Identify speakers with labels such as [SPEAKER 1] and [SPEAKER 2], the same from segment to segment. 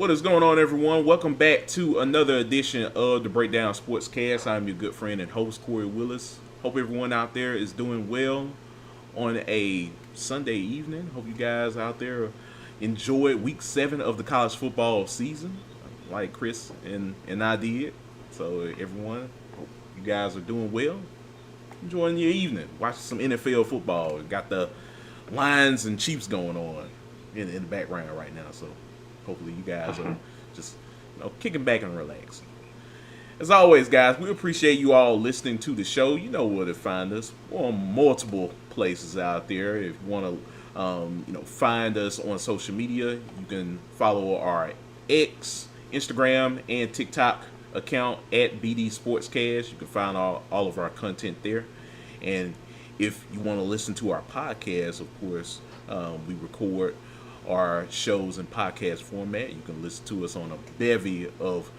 [SPEAKER 1] What is going on, everyone? Welcome back to another edition of the Breakdown Sportscast. I'm your good friend and host, Corey Willis. Hope everyone out there is doing well on a Sunday evening. Hope you guys out there enjoyed week 7 of the college football season, like Chris and I did. So, everyone, hope you guys are doing well. Enjoying your evening. Watching some NFL football. Got the Lions and Chiefs going on in the background right now. So, hopefully you guys are just kicking back and relaxing. As always, guys, we appreciate you all listening to the show. You know where to find us. We're on multiple places out there. If you want to, find us on social media, you can follow our X, Instagram, and TikTok account at BD Sportscast. You can find all of our content there. And if you want to listen to our podcast, of course, we record our shows in podcast format. You can listen to us on a bevy of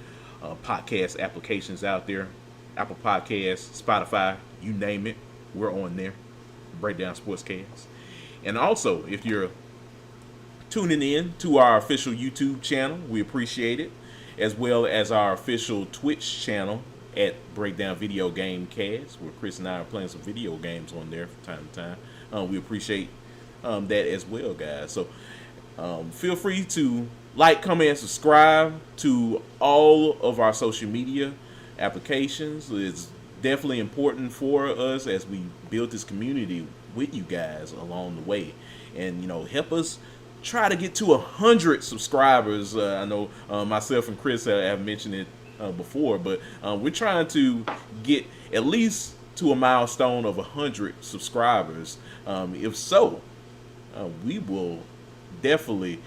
[SPEAKER 1] podcast applications out there. Apple Podcasts, Spotify, you name it, we're on there. Breakdown Sportscast. And also, if you're tuning in to our official YouTube channel, we appreciate it, as well as our official Twitch channel at Breakdown Video Game Cast, where Chris and I are playing some video games on there from time to time. We appreciate that as well, guys. So feel free to like, comment, and subscribe to all of our social media applications. It's definitely important for us as we build this community with you guys along the way. And, help us try to get to 100 subscribers. I know myself and Chris have mentioned it before, but we're trying to get at least to a milestone of 100 subscribers. If so, we will definitely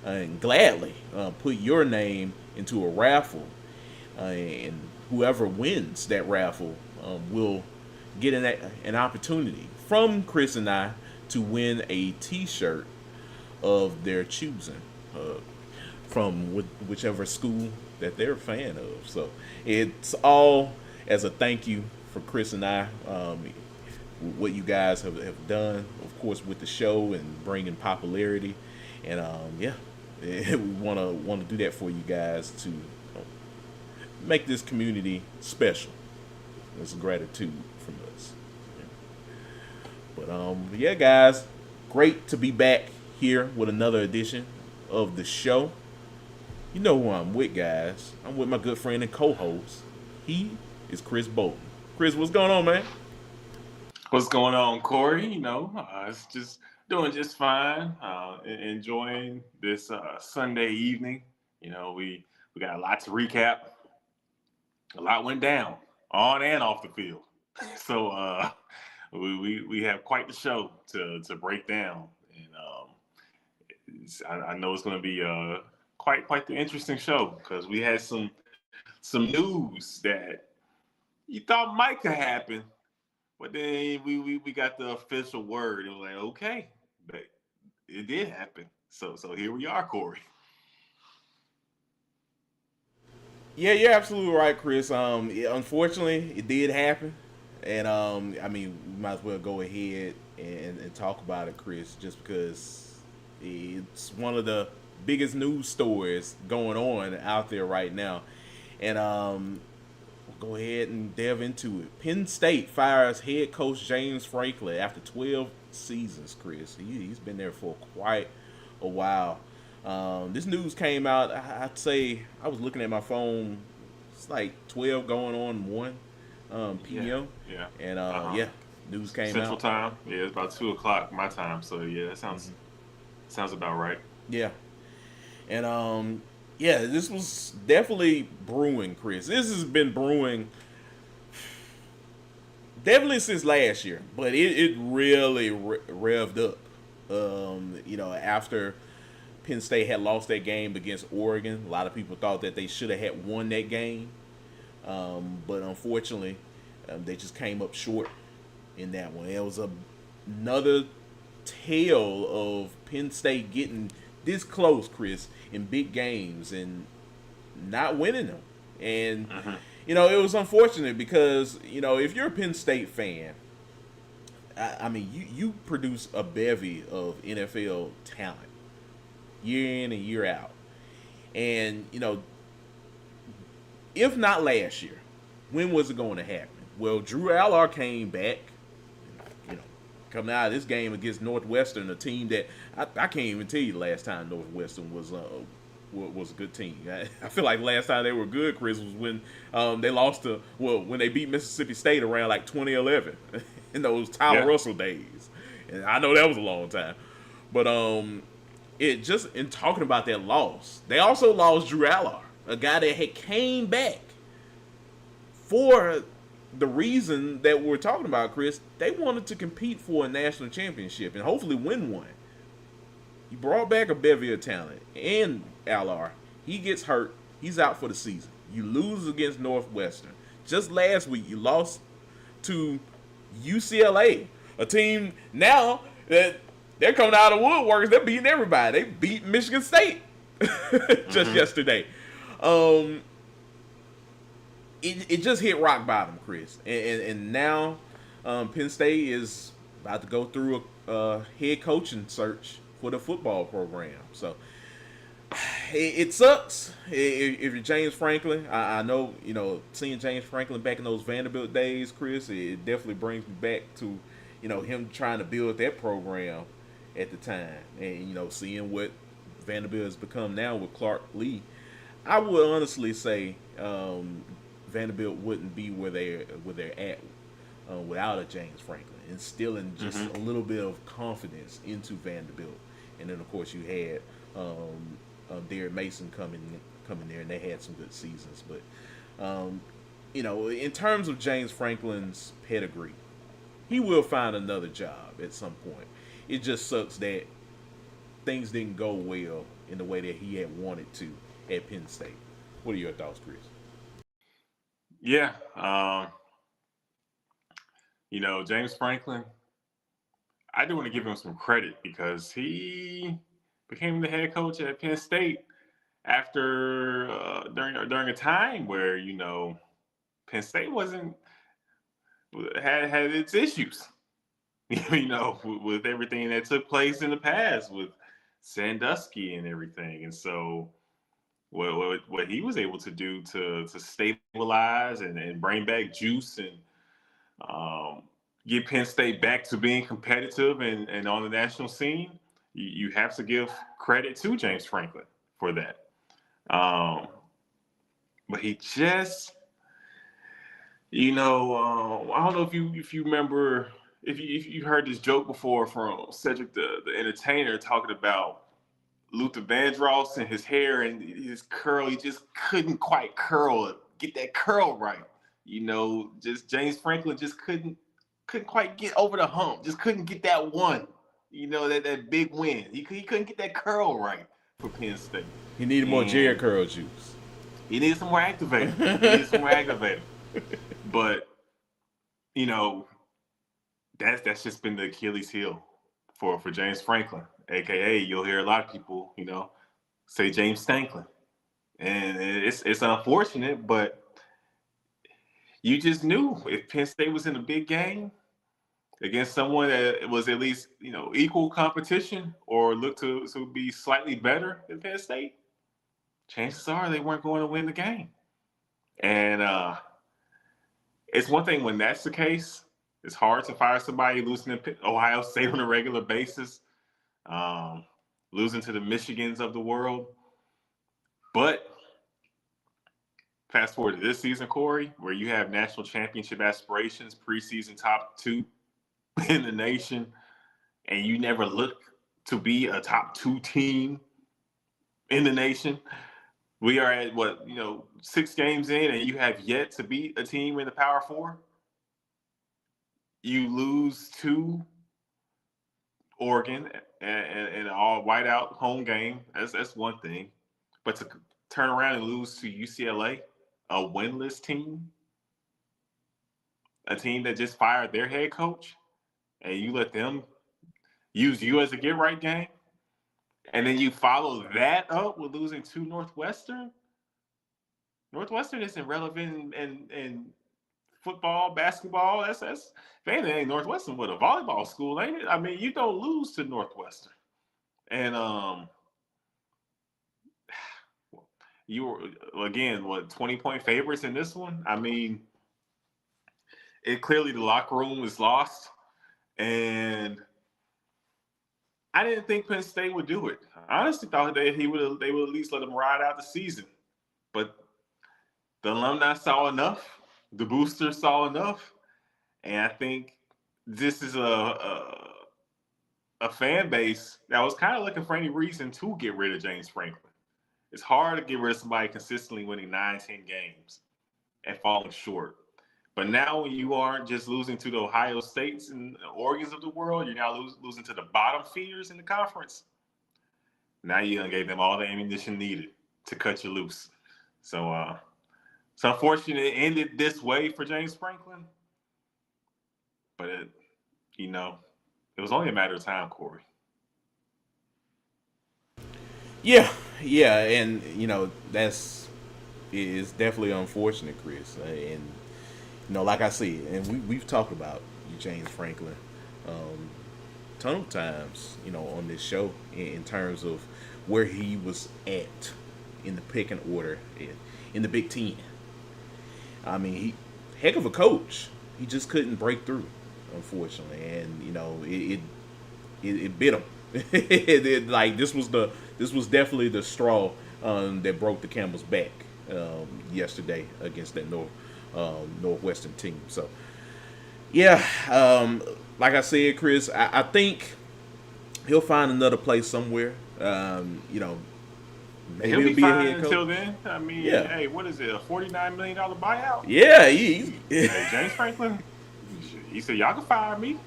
[SPEAKER 1] and gladly put your name into a raffle, and whoever wins that raffle will get an opportunity from Chris and I to win a t-shirt of their choosing from whichever school that they're a fan of. So it's all as a thank you for Chris and I, what you guys have done, of course, with the show and bringing popularity. And we want to do that for you guys to make this community special. It's gratitude from us. But yeah, guys, great to be back here with another edition of the show. You know who I'm with, guys. I'm with my good friend and co-host. He is Chris Bolton. Chris, what's going on, man?
[SPEAKER 2] What's going on, Corey? It's just doing just fine. Enjoying this Sunday evening. We got a lot to recap. A lot went down on and off the field. So we have quite the show to break down, and I know it's going to be quite the interesting show because we had some news that you thought might could happen. But then we got the official word. It was like, okay, but it did happen. So here we are, Corey.
[SPEAKER 1] Yeah, you're absolutely right, Chris. Unfortunately, it did happen, and we might as well go ahead and talk about it, Chris, just because it's one of the biggest news stories going on out there right now, and go ahead and delve into it. Penn State fires head coach James Franklin after 12 seasons, Chris. He's been there for quite a while. This news came out, I'd say, I was looking at my phone, it's like 12 going on 1 p.m.
[SPEAKER 2] Yeah.
[SPEAKER 1] And news came
[SPEAKER 2] Central
[SPEAKER 1] out.
[SPEAKER 2] time. Yeah, it's about 2 o'clock my time. So yeah, that sounds about right.
[SPEAKER 1] Yeah. And this was definitely brewing, Chris. This has been brewing definitely since last year, but it really revved up. After Penn State had lost that game against Oregon, a lot of people thought that they should have had won that game, but unfortunately, they just came up short in that one. It was another tale of Penn State getting this close, Chris, in big games and not winning them. And, it was unfortunate because, if you're a Penn State fan, you produce a bevy of NFL talent year in and year out. And if not last year, when was it going to happen? Well, Drew Aller came back, you know, coming out of this game against Northwestern, a team that I can't even tell you the last time Northwestern was a good team. I feel like last time they were good, Chris, was when they lost when they beat Mississippi State around like 2011 in those Tyler
[SPEAKER 2] Yeah.
[SPEAKER 1] Russell days. And I know that was a long time, but it just in talking about that loss, they also lost Drew Aller, a guy that had came back for the reason that we're talking about, Chris. They wanted to compete for a national championship and hopefully win one. He brought back a bevy of talent, and Alr, he gets hurt. He's out for the season. You lose against Northwestern. Just last week, you lost to UCLA, a team now that they're coming out of the woodworks. They're beating everybody. They beat Michigan State just yesterday. It just hit rock bottom, Chris. And now Penn State is about to go through a head coaching search for the football program. So it sucks if you're James Franklin. I know, seeing James Franklin back in those Vanderbilt days, Chris, it definitely brings me back to, him trying to build that program at the time. And, seeing what Vanderbilt has become now with Clark Lee, I would honestly say Vanderbilt wouldn't be where they're at without a James Franklin, instilling just a little bit of confidence into Vanderbilt. And then of course you had Derek Mason coming there, and they had some good seasons. But in terms of James Franklin's pedigree, he will find another job at some point. It just sucks that things didn't go well in the way that he had wanted to at Penn State. What are your thoughts, Chris?
[SPEAKER 2] Yeah. James Franklin, I do want to give him some credit because he became the head coach at Penn State after during a time where Penn State wasn't had its issues, with everything that took place in the past with Sandusky and everything, and so what he was able to do to stabilize and bring back juice and get Penn State back to being competitive and on the national scene, you have to give credit to James Franklin for that. But he just, I don't know if you remember, if you heard this joke before from Cedric the Entertainer talking about Luther Vandross and his hair and his curl. He just couldn't quite get that curl right. Just James Franklin just couldn't quite get over the hump. Just couldn't get that one. That big win. He couldn't get that curl right for Penn State.
[SPEAKER 1] He needed more Jerry curl juice.
[SPEAKER 2] He needed some more activator. But that's just been the Achilles heel for James Franklin, aka you'll hear a lot of people, say James Stanklin, and it's unfortunate, but you just knew if Penn State was in a big game against someone that was at least equal competition or looked to be slightly better than Penn State, chances are they weren't going to win the game. And it's one thing when that's the case. It's hard to fire somebody losing to Ohio State on a regular basis, losing to the Michigans of the world. But fast forward to this season, Corey, where you have national championship aspirations, preseason top 2 in the nation, and you never look to be a top 2 team in the nation. We are at 6 games in, and you have yet to beat a team in the Power 4. You lose to Oregon and all whiteout home game. That's one thing, but to turn around and lose to UCLA, a winless team, a team that just fired their head coach, and you let them use you as a get right game, and then you follow that up with losing to Northwestern. Northwestern isn't relevant in football, basketball. That's if anything, Northwestern with a volleyball school, ain't it? I mean, you don't lose to Northwestern. And You were again what 20-point favorites in this one. I mean, it clearly the locker room was lost, and I didn't think Penn State would do it. I honestly thought that they would at least let him ride out the season, but the alumni saw enough, the boosters saw enough, and I think this is a fan base that was kind of looking for any reason to get rid of James Franklin. It's hard to get rid of somebody consistently winning 9, 10 games and falling short. But now, when you aren't just losing to the Ohio States and the Oregons of the world, you're now losing to the bottom feeders in the conference. Now you done gave them all the ammunition needed to cut you loose. So it's unfortunate it ended this way for James Franklin, but you know, it was only a matter of time, Corey.
[SPEAKER 1] Yeah, yeah, and that's is definitely unfortunate, Chris. And like I said, and we've talked about James Franklin, um, ton of times, on this show in terms of where he was at in the pecking order in the Big Ten. I mean, he heck of a coach. He just couldn't break through, unfortunately, and it bit him. Like this was definitely the straw that broke the camel's back yesterday against that Northwestern team. So yeah, like I said, Chris, I think he'll find another place somewhere. Maybe
[SPEAKER 2] He'll
[SPEAKER 1] he'll
[SPEAKER 2] be
[SPEAKER 1] be a
[SPEAKER 2] fine
[SPEAKER 1] head
[SPEAKER 2] until
[SPEAKER 1] coach.
[SPEAKER 2] then. I mean,
[SPEAKER 1] Yeah,
[SPEAKER 2] hey, what is it? A $49 million buyout?
[SPEAKER 1] yeah,
[SPEAKER 2] Hey, James Franklin, he said y'all can fire me.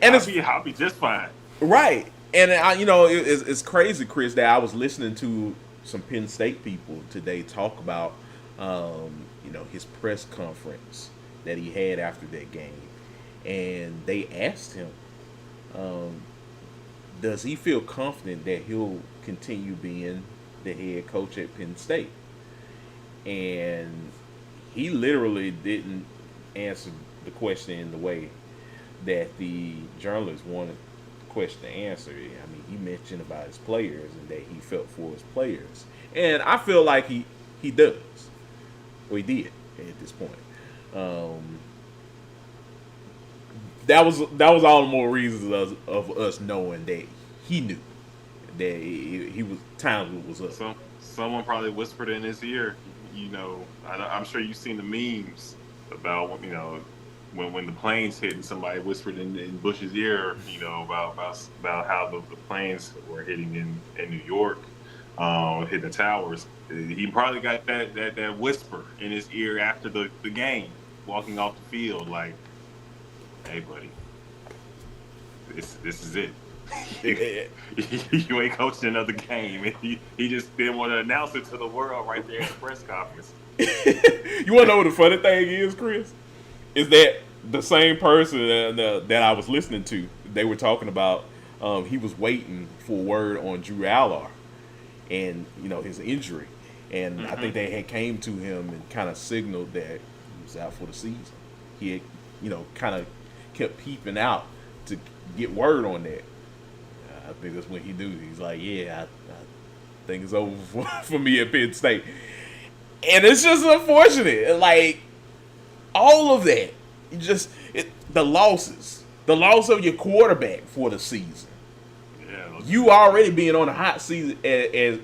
[SPEAKER 1] and it's
[SPEAKER 2] I'll be just fine.
[SPEAKER 1] right. And it's crazy, Chris, that I was listening to some Penn State people today talk about, his press conference that he had after that game, and they asked him, um, does he feel confident that he'll continue being the head coach at Penn State? And he literally didn't answer the question in the way that the journalist wanted the question to answer. I mean, he mentioned about his players and that he felt for his players, and I feel like he does, or he did at this point. Um, that was all the more reasons of us knowing that he knew that he was time was up.
[SPEAKER 2] Someone probably whispered in his ear. I'm sure you've seen the memes about when the planes hit and somebody whispered in Bush's ear, about how the planes were hitting in New York, hitting the towers. He probably got that whisper in his ear after the game, walking off the field, like, "Hey, buddy, this is it. You ain't coaching another game." And he just didn't want to announce it to the world right there at the press conference.
[SPEAKER 1] You want to know what the funny thing is, Chris? Is that the same person that I was listening to? They were talking about he was waiting for word on Drew Aller and his injury, and I think they had came to him and kind of signaled that he was out for the season. He had kind of kept peeping out to get word on that. I think that's when he knew. He's like, yeah, I think it's over for me at Penn State. And it's just unfortunate. Like, all of that. The losses. The loss of your quarterback for the season.
[SPEAKER 2] Yeah,
[SPEAKER 1] You already being on a hot season as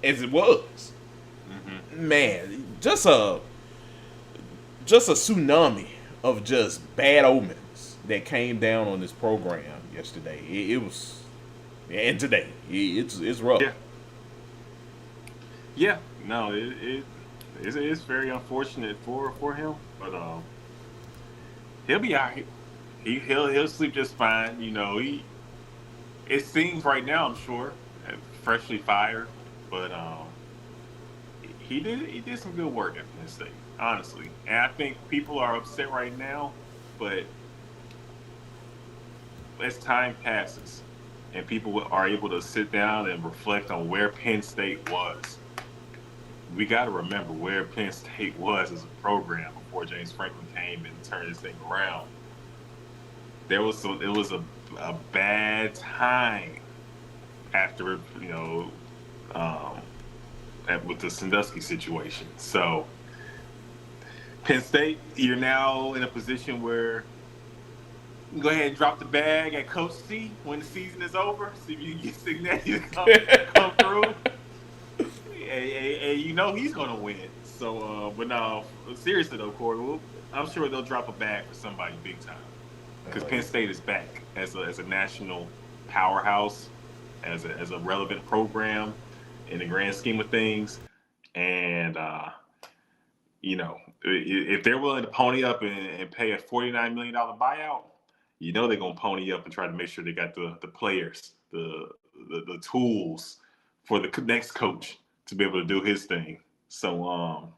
[SPEAKER 1] it was. Man, just a tsunami of just bad omens that came down on this program yesterday. It was, and today it's rough.
[SPEAKER 2] Yeah. No, it's very unfortunate for him, but he'll be all right. He'll sleep just fine. It seems right now, I'm sure, freshly fired, but he did some good work at Penn State, honestly. And I think people are upset right now, but as time passes and people are able to sit down and reflect on where Penn State was, we got to remember where Penn State was as a program before James Franklin came and turned this thing around. It was a bad time after with the Sandusky situation. So Penn State, you're now in a position where you can go ahead and drop the bag at Coach C when the season is over. See if you can get Signetti to come through. And you know he's gonna win. So, but no, seriously though, Corey, I'm sure they'll drop a bag for somebody big time because Penn State is back as a national powerhouse, as a relevant program in the grand scheme of things, and if they're willing to pony up and pay a $49 million buyout, you know they're gonna pony up and try to make sure they got the players, the tools for the next coach to be able to do his thing. So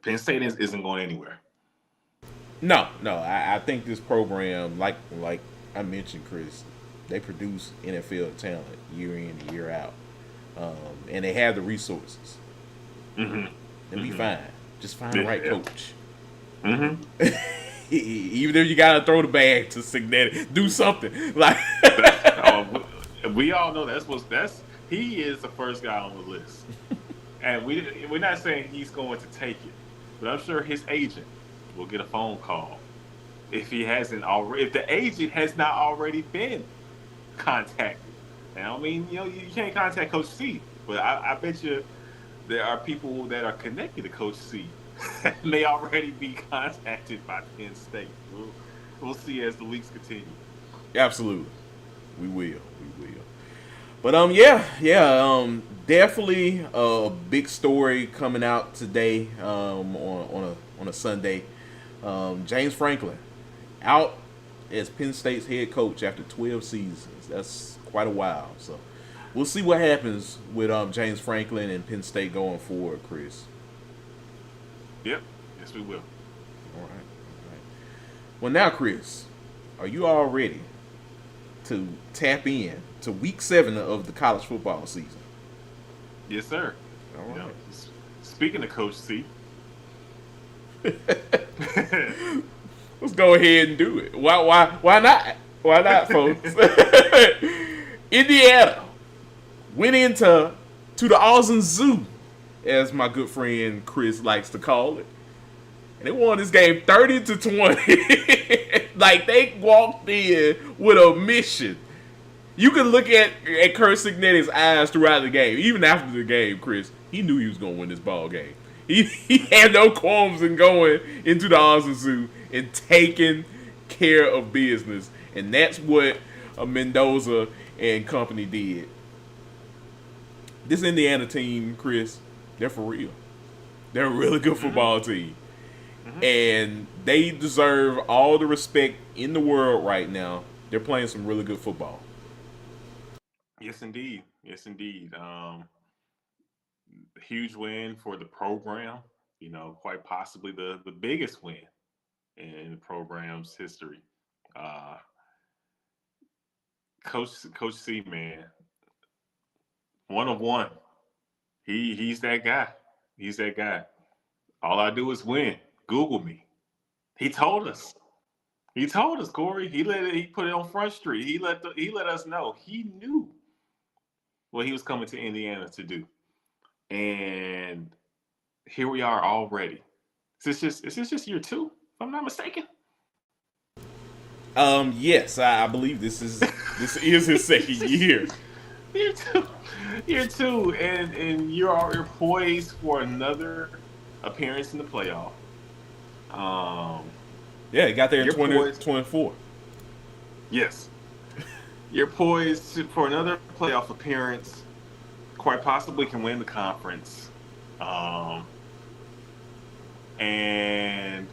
[SPEAKER 2] Penn State isn't going anywhere.
[SPEAKER 1] No, no. I think this program, like I mentioned, Chris, they produce NFL talent year in and year out, and they have the resources.
[SPEAKER 2] Mm-hmm.
[SPEAKER 1] They'll be fine. Just find the right coach.
[SPEAKER 2] Mm-hmm.
[SPEAKER 1] Even if you gotta throw the bag to Signetti, do something like.
[SPEAKER 2] We all know he is the first guy on the list, and we're not saying he's going to take it, but I'm sure his agent will get a phone call if he hasn't already. If the agent has not already been contacted, now I mean you can't contact Coach C, but I bet you there are people that are connected to Coach C that may already be contacted by Penn State. We'll see as the weeks continue.
[SPEAKER 1] Absolutely, we will. But definitely a big story coming out today on a Sunday. James Franklin out as Penn State's head coach after 12 seasons. That's quite a while. So we'll see what happens with James Franklin and Penn State going forward, Chris.
[SPEAKER 2] Yep. Yes, we will.
[SPEAKER 1] All right. Well, now, Chris, are you all ready to tap in to Week 7 of the college football season?
[SPEAKER 2] Yes, sir.
[SPEAKER 1] All right.
[SPEAKER 2] Speaking of Coach C,
[SPEAKER 1] let's go ahead and do it. Why not? Why not, folks? Indiana went into the Austin Zoo, as my good friend Chris likes to call it, and they won this game 30-20. Like they walked in with a mission. You can look at Kurt Signetti's eyes throughout the game, even after the game, Chris. He knew he was going to win this ball game. He had no qualms in going into the Austin Zoo and taking care of business. And that's what Mendoza and company did. This Indiana team, Chris, they're for real. They're a really good football team. Mm-hmm. And they deserve all the respect in the world right now. They're playing some really good football.
[SPEAKER 2] Yes, indeed. Yes, indeed. Huge win for the program. Quite possibly the biggest win in the program's history. Coach C, man, one of one. He's that guy. He's that guy. All I do is win. Google me. He told us. He told us, Corey. He put it on Front Street. He let us know. He knew what he was coming to Indiana to do. And here we are already. Is this just year 2, if I'm not mistaken?
[SPEAKER 1] Yes, I believe this is his second year.
[SPEAKER 2] Year two, and you're poised for another appearance in the playoff.
[SPEAKER 1] Yeah, he got there in 2024.
[SPEAKER 2] Yes. You're poised for another playoff appearance. Quite possibly can win the conference. And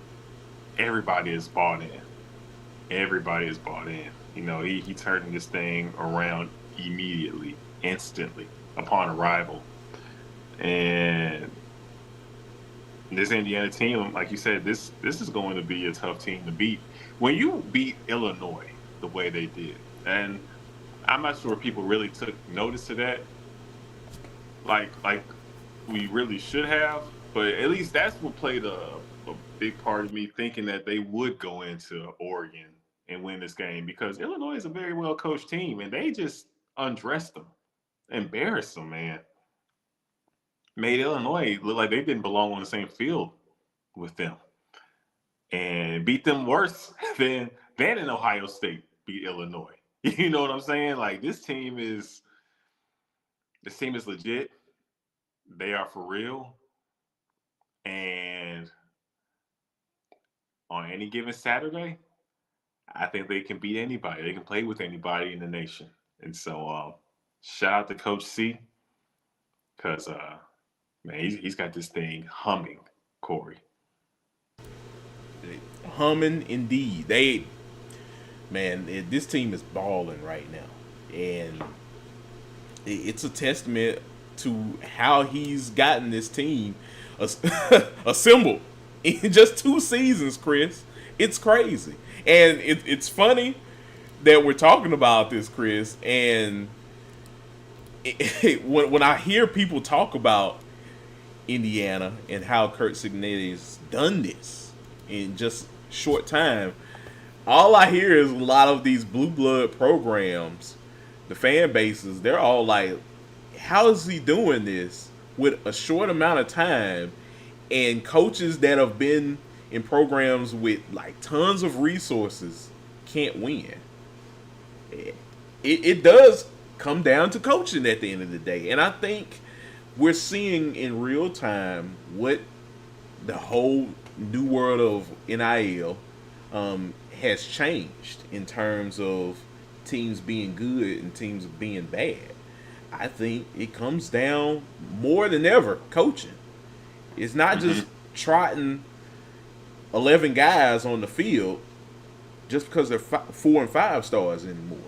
[SPEAKER 2] everybody is bought in. Everybody is bought in. He turned this thing around immediately, instantly, upon arrival. And this Indiana team, like you said, this is going to be a tough team to beat. When you beat Illinois the way they did, and I'm not sure people really took notice of that, like we really should have, but at least that's what played a big part of me thinking that they would go into Oregon and win this game, because Illinois is a very well coached team and they just undressed them, embarrassed them, man. made Illinois look like they didn't belong on the same field with them, and beat them worse than in Ohio State beat Illinois. You know what I'm saying? Like this team is legit. They are for real, and on any given Saturday, I think they can beat anybody. They can play with anybody in the nation. And so, shout out to Coach C because, man, he's got this thing humming, Corey.
[SPEAKER 1] Humming indeed. This team is balling right now, and it's a testament to how he's gotten this team assembled in just 2 seasons, Chris. It's crazy, and it's funny that we're talking about this, Chris. And when I hear people talk about Indiana and how Kurt Cignetti's done this in just short time, all I hear is a lot of these blue blood programs, the fan bases, they're all like, how is he doing this with a short amount of time and coaches that have been in programs with like tons of resources can't win? It does come down to coaching at the end of the day. And I think we're seeing in real time what the whole new world of NIL has changed in terms of teams being good and teams being bad. I think it comes down more than ever coaching. It's not just trotting 11 guys on the field just because they're 4 and 5 stars anymore.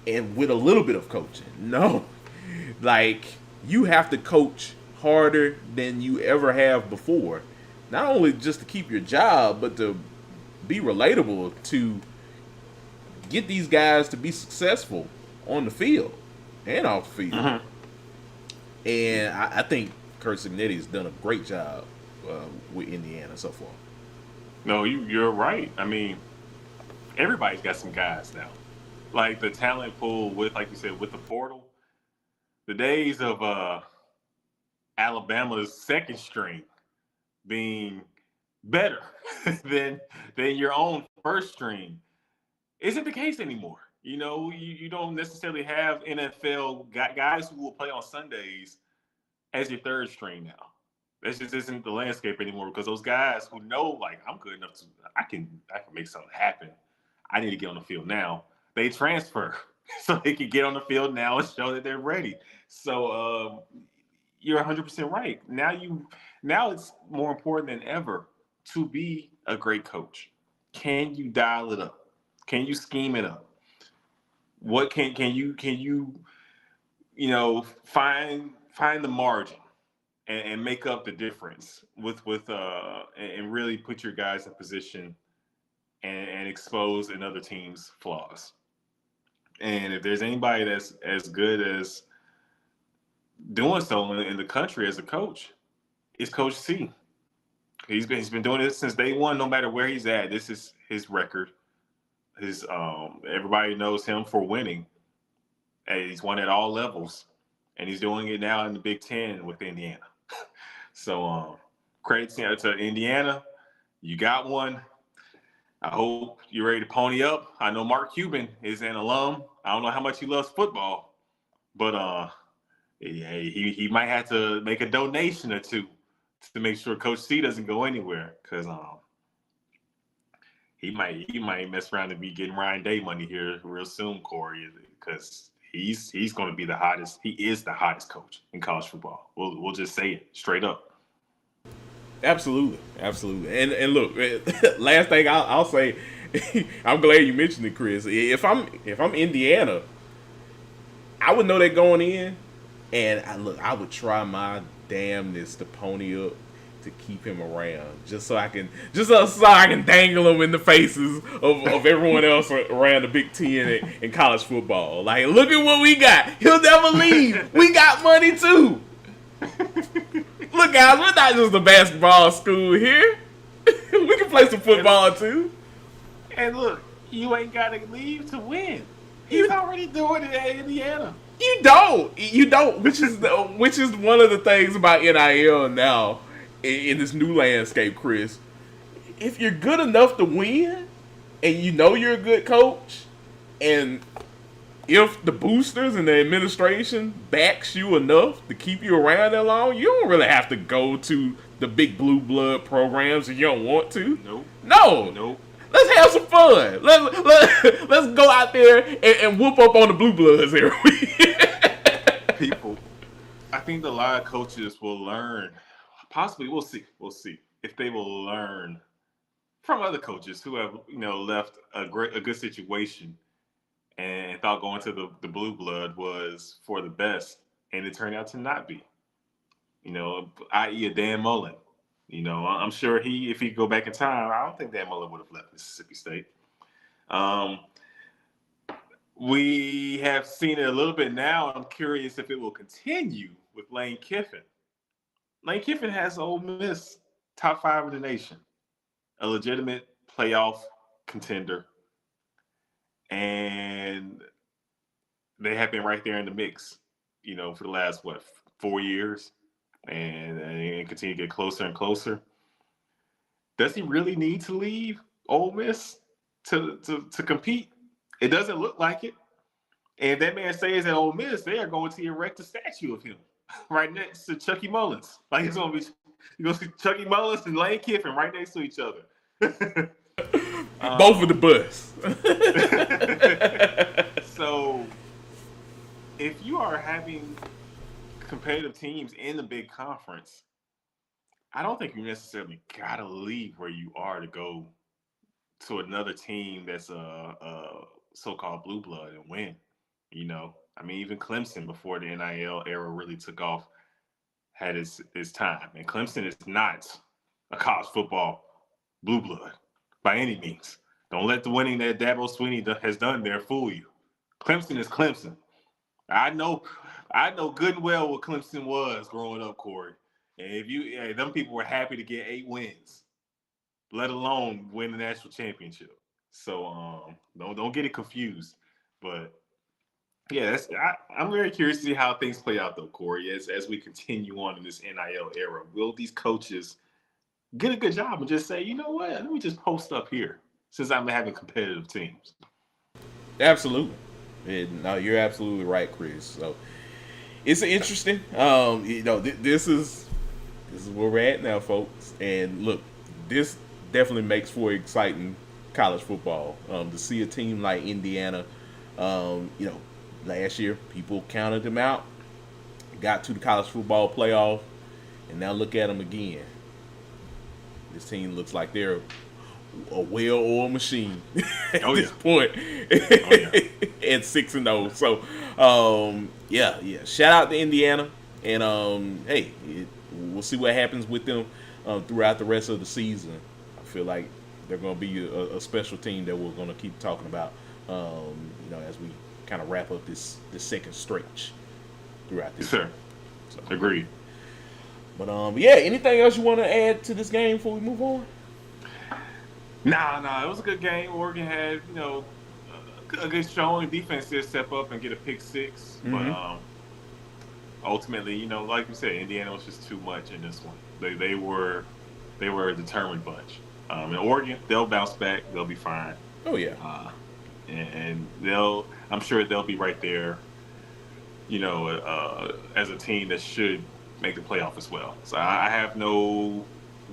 [SPEAKER 1] And with a little bit of coaching. No. Like, you have to coach harder than you ever have before. Not only just to keep your job, but to be relatable, to get these guys to be successful on the field and off the field. And I think Kurt Cignetti has done a great job with Indiana so far.
[SPEAKER 2] No, you're right. I mean, everybody's got some guys now. Like the talent pool with, like you said, with the portal, the days of Alabama's second string being better than your own first string isn't the case anymore. You know, you don't necessarily have NFL guys who will play on Sundays as your third string now. That just isn't the landscape anymore because those guys who know, like, I'm good enough to, I can make something happen. I need to get on the field now. They transfer so they can get on the field now and show that they're ready. So you're 100% right. Now it's more important than ever to be a great coach. Can you dial it up? Can you scheme it up? What can you find the margin and make up the difference with and really put your guys in position and expose another team's flaws. And if there's anybody that's as good as doing so in the country as a coach, it's Coach C. He's been doing this since day one, no matter where he's at. This is his record. His everybody knows him for winning. And he's won at all levels, and he's doing it now in the Big Ten with Indiana. So credit to Indiana. You got one. I hope you're ready to pony up. I know Mark Cuban is an alum. I don't know how much he loves football, but he might have to make a donation or two to make sure Coach C doesn't go anywhere, because he might mess around and be getting Ryan Day money here real soon, Corey, because he's going to be the hottest. He is the hottest coach in college football. We'll just say it straight up.
[SPEAKER 1] Absolutely. And look, last thing I'll say, I'm glad you mentioned it, Chris. If I'm Indiana, I would know that going in, and I would try my damnness to pony up to keep him around, just so I can dangle him in the faces of everyone else around the Big Ten and college football. Like, look at what we got. He'll never leave. We got money too. Look, guys, we're not just a basketball school here. We can play some football too.
[SPEAKER 2] And look, you ain't got to leave to win. He's already doing it at Indiana.
[SPEAKER 1] You don't, which is one of the things about NIL now in this new landscape, Chris. If you're good enough to win, and you know you're a good coach, and if the boosters and the administration backs you enough to keep you around that long, you don't really have to go to the big blue blood programs if you don't want to.
[SPEAKER 2] Nope.
[SPEAKER 1] No.
[SPEAKER 2] Nope.
[SPEAKER 1] Let's have some fun. Let's go out there and whoop up on the blue bloods every week.
[SPEAKER 2] People, I think a lot of coaches will learn. Possibly, we'll see. We'll see if they will learn from other coaches who have left a good situation and thought going to the blue blood was for the best, and it turned out to not be. I.e. a Dan Mullen. I'm sure if he could go back in time, I don't think Dan Mullen would have left Mississippi State. We have seen it a little bit now. I'm curious if it will continue with Lane Kiffin. Lane Kiffin has Ole Miss top 5 in the nation, a legitimate playoff contender, and they have been right there in the mix, for the last 4 years, and continue to get closer and closer. Does he really need to leave Ole Miss to compete? It doesn't look like it. And if that man stays at Ole Miss, they are going to erect a statue of him right next to Chucky Mullins. Like you're going to see Chucky Mullins and Lane Kiffin right next to each other.
[SPEAKER 1] Both of the bus.
[SPEAKER 2] So if you are having competitive teams in the big conference, I don't think you necessarily got to leave where you are to go to another team that's a so-called blue blood and win. Even Clemson before the NIL era really took off had his time. And Clemson is not a college football blue blood by any means. Don't let the winning that Dabo Swinney has done there fool you. Clemson is Clemson. I know good and well what Clemson was growing up, Corey. And them people were happy to get 8 wins, let alone win the national championship. So don't get it confused. But yeah, I'm very curious to see how things play out, though, Corey, as we continue on in this NIL era. Will these coaches get a good job and just say, you know what, let me just post up here since I'm having competitive teams?
[SPEAKER 1] Absolutely. No, you're absolutely right, Chris. So it's interesting. This is where we're at now, folks. And look, this definitely makes for exciting college football. To see a team like Indiana, last year people counted them out, got to the college football playoff, and now look at them again. This team looks like they're a well-oiled machine at this point. At 6-0. So, yeah. Shout out to Indiana, and hey, we'll see what happens with them throughout the rest of the season. I feel like they're going to be a special team that we're going to keep talking about, as we kind of wrap up this second stretch throughout this.
[SPEAKER 2] Sure. So, agreed.
[SPEAKER 1] But anything else you want to add to this game before we move on?
[SPEAKER 2] Nah, it was a good game. Oregon had, a good showing. Defense did step up and get a pick 6. Mm-hmm. But ultimately, like you said, Indiana was just too much in this one. They were a determined bunch. And Oregon, they'll bounce back. They'll be fine.
[SPEAKER 1] Oh yeah.
[SPEAKER 2] And I'm sure they'll be right there, as a team that should make the playoff as well. So I have no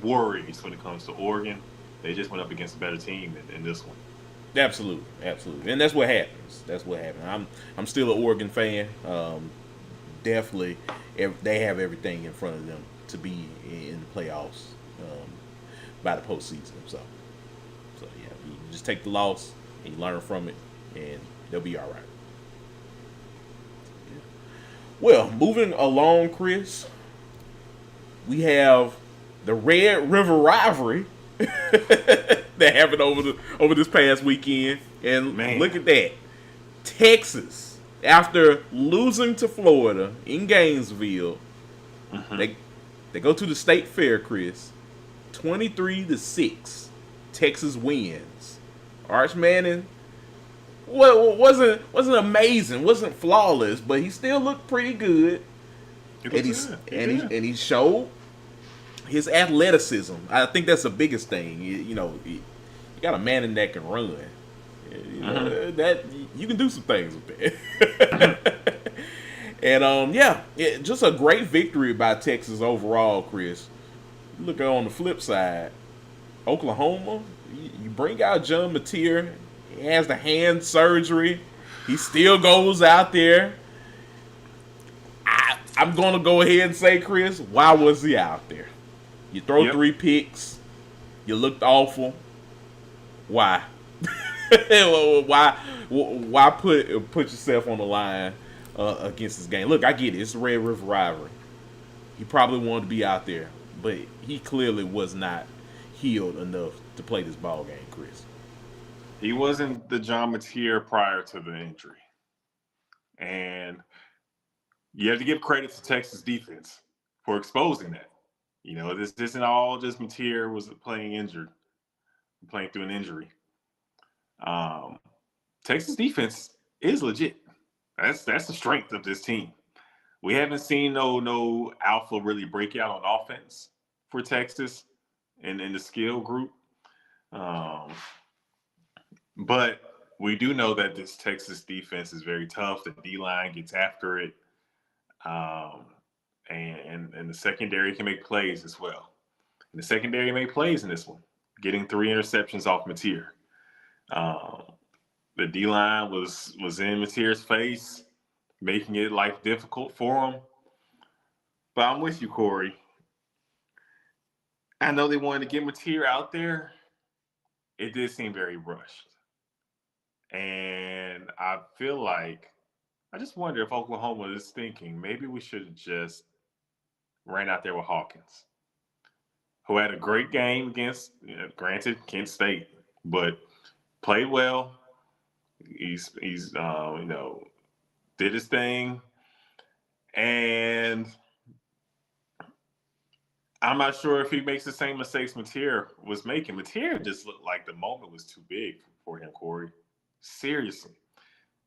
[SPEAKER 2] worries when it comes to Oregon. They just went up against a better team in this one.
[SPEAKER 1] Absolutely, and that's what happens. I'm still an Oregon fan. Definitely, they have everything in front of them to be in the playoffs by the postseason. So yeah, you just take the loss and you learn from it, and they'll be all right. Yeah. Well, moving along, Chris, we have the Red River rivalry that happened over this past weekend, and look at that. Texas, after losing to Florida in Gainesville, they go to the state fair, Chris. 23-6, Texas wins. Arch Manning well, wasn't amazing, wasn't flawless, but he still looked pretty good.
[SPEAKER 2] He
[SPEAKER 1] And
[SPEAKER 2] looks good. He did.
[SPEAKER 1] he showed his athleticism. I think that's the biggest thing. You got a man in that can run. That you can do some things with that. And just a great victory by Texas overall, Chris. Look on the flip side, Oklahoma. You bring out John Mateer. He has the hand surgery. He still goes out there. I'm gonna go ahead and say, Chris, why was he out there? You throw
[SPEAKER 2] Yep.
[SPEAKER 1] 3 picks. You looked awful. Why? why put yourself on the line against this game? Look, I get it. It's a Red River rivalry. He probably wanted to be out there, but he clearly was not healed enough to play this ball game, Chris.
[SPEAKER 2] He wasn't the John Mateer prior to the injury. And you have to give credit to Texas defense for exposing that. This isn't all just Mateer was playing through an injury. Texas defense is legit. That's the strength of this team. We haven't seen no alpha really break out on offense for Texas and in the skill group. But we do know that this Texas defense is very tough. The D-line gets after it. And the secondary can make plays as well. And the secondary made plays in this one, getting 3 interceptions off Mateer. The D-line was in Mateer's face, making it life difficult for him. But I'm with you, Corey. I know they wanted to get Mateer out there. It did seem very rushed. And I feel like, I just wonder if Oklahoma is thinking maybe we should have just ran out there with Hawkins, who had a great game against, granted, Kent State, but played well. He's did his thing. And I'm not sure if he makes the same mistakes Mateer was making. Mateer just looked like the moment was too big for him, Corey. Seriously.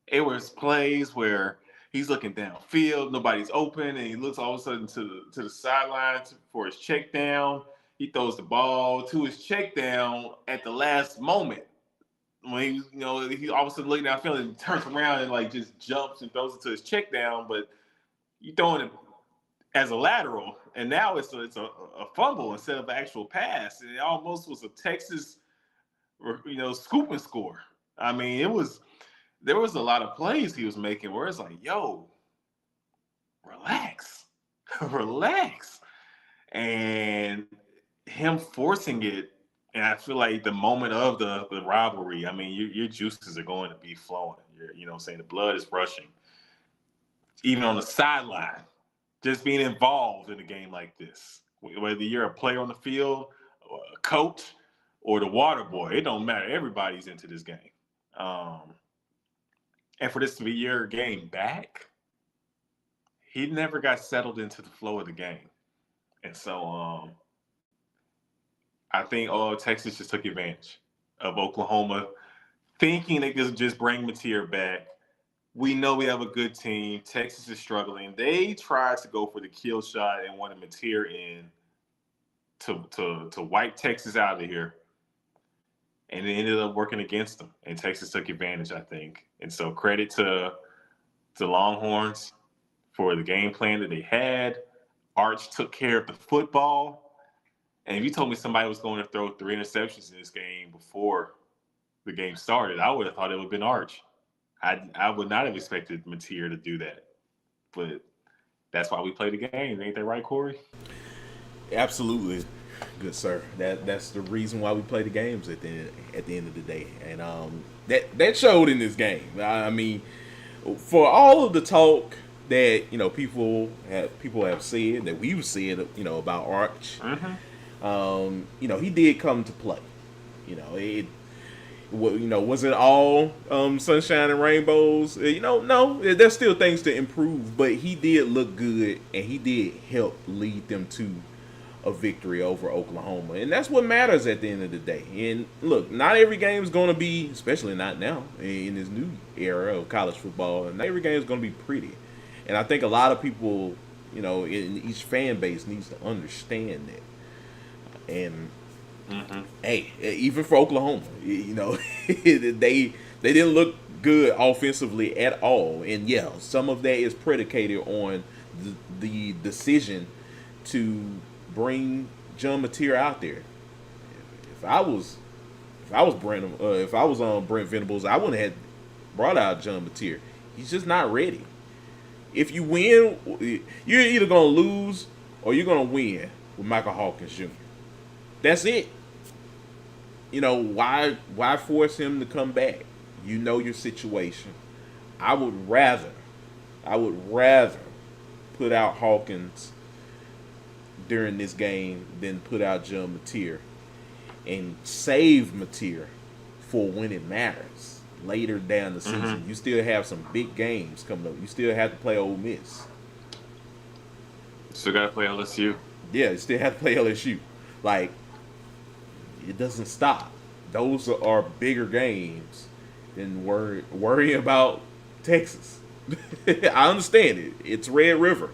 [SPEAKER 2] It was plays where he's looking downfield, nobody's open, and he looks all of a sudden to the sideline for his check down. He throws the ball to his check down at the last moment. When he all of a sudden looking downfield and turns around and just jumps and throws it to his check down, but you throwing it as a lateral, and now it's a fumble instead of an actual pass. And it almost was a Texas, scoop and score. I mean, there was a lot of plays he was making where it's like, yo, relax, relax. And him forcing it, and I feel like the moment of the rivalry, I mean, your juices are going to be flowing. The blood is rushing. Even on the sideline, just being involved in a game like this, whether you're a player on the field, or a coach, or the water boy, it don't matter. Everybody's into this game. And for this to be your game back, he never got settled into the flow of the game. And so I think Texas just took advantage of Oklahoma, thinking they could just bring Mateer back. We know we have a good team. Texas is struggling. They tried to go for the kill shot and wanted Mateer in to wipe Texas out of here. And it ended up working against them. And Texas took advantage, I think. And so credit to the Longhorns for the game plan that they had. Arch took care of the football. And if you told me somebody was going to throw 3 interceptions in this game before the game started, I would have thought it would have been Arch. I would not have expected Mateer to do that. But that's why we play the game. Ain't that right, Corey?
[SPEAKER 1] Absolutely, good sir. That's the reason why we play the games at the end of the day, and that showed in this game. I mean, for all of the talk that people have said that we've said about Arch, he did come to play. Was it all sunshine and rainbows? No, there's still things to improve, but he did look good, and he did help lead them to a victory over Oklahoma, and that's what matters at the end of the day. And look, not every game is going to be, especially not now in this new era of college football. Not every game is going to be pretty, and I think a lot of people, in each fan base needs to understand that. And hey, even for Oklahoma, they didn't look good offensively at all, and yeah, some of that is predicated on the decision to bring John Mateer out there. If I was if I was on Brent Venables, I wouldn't have brought out John Mateer. He's just not ready. If you win, you're either gonna lose or you're gonna win with Michael Hawkins Jr. That's it. Why force him to come back? You know your situation. I would rather put out Hawkins during this game than put out John Mateer and save Mateer for when it matters later down the season. You still have some big games coming up. You still have to play Ole Miss.
[SPEAKER 2] Still got to play LSU.
[SPEAKER 1] Yeah, you still have to play LSU. Like, it doesn't stop. Those are bigger games than worrying about Texas. I understand it. It's Red River.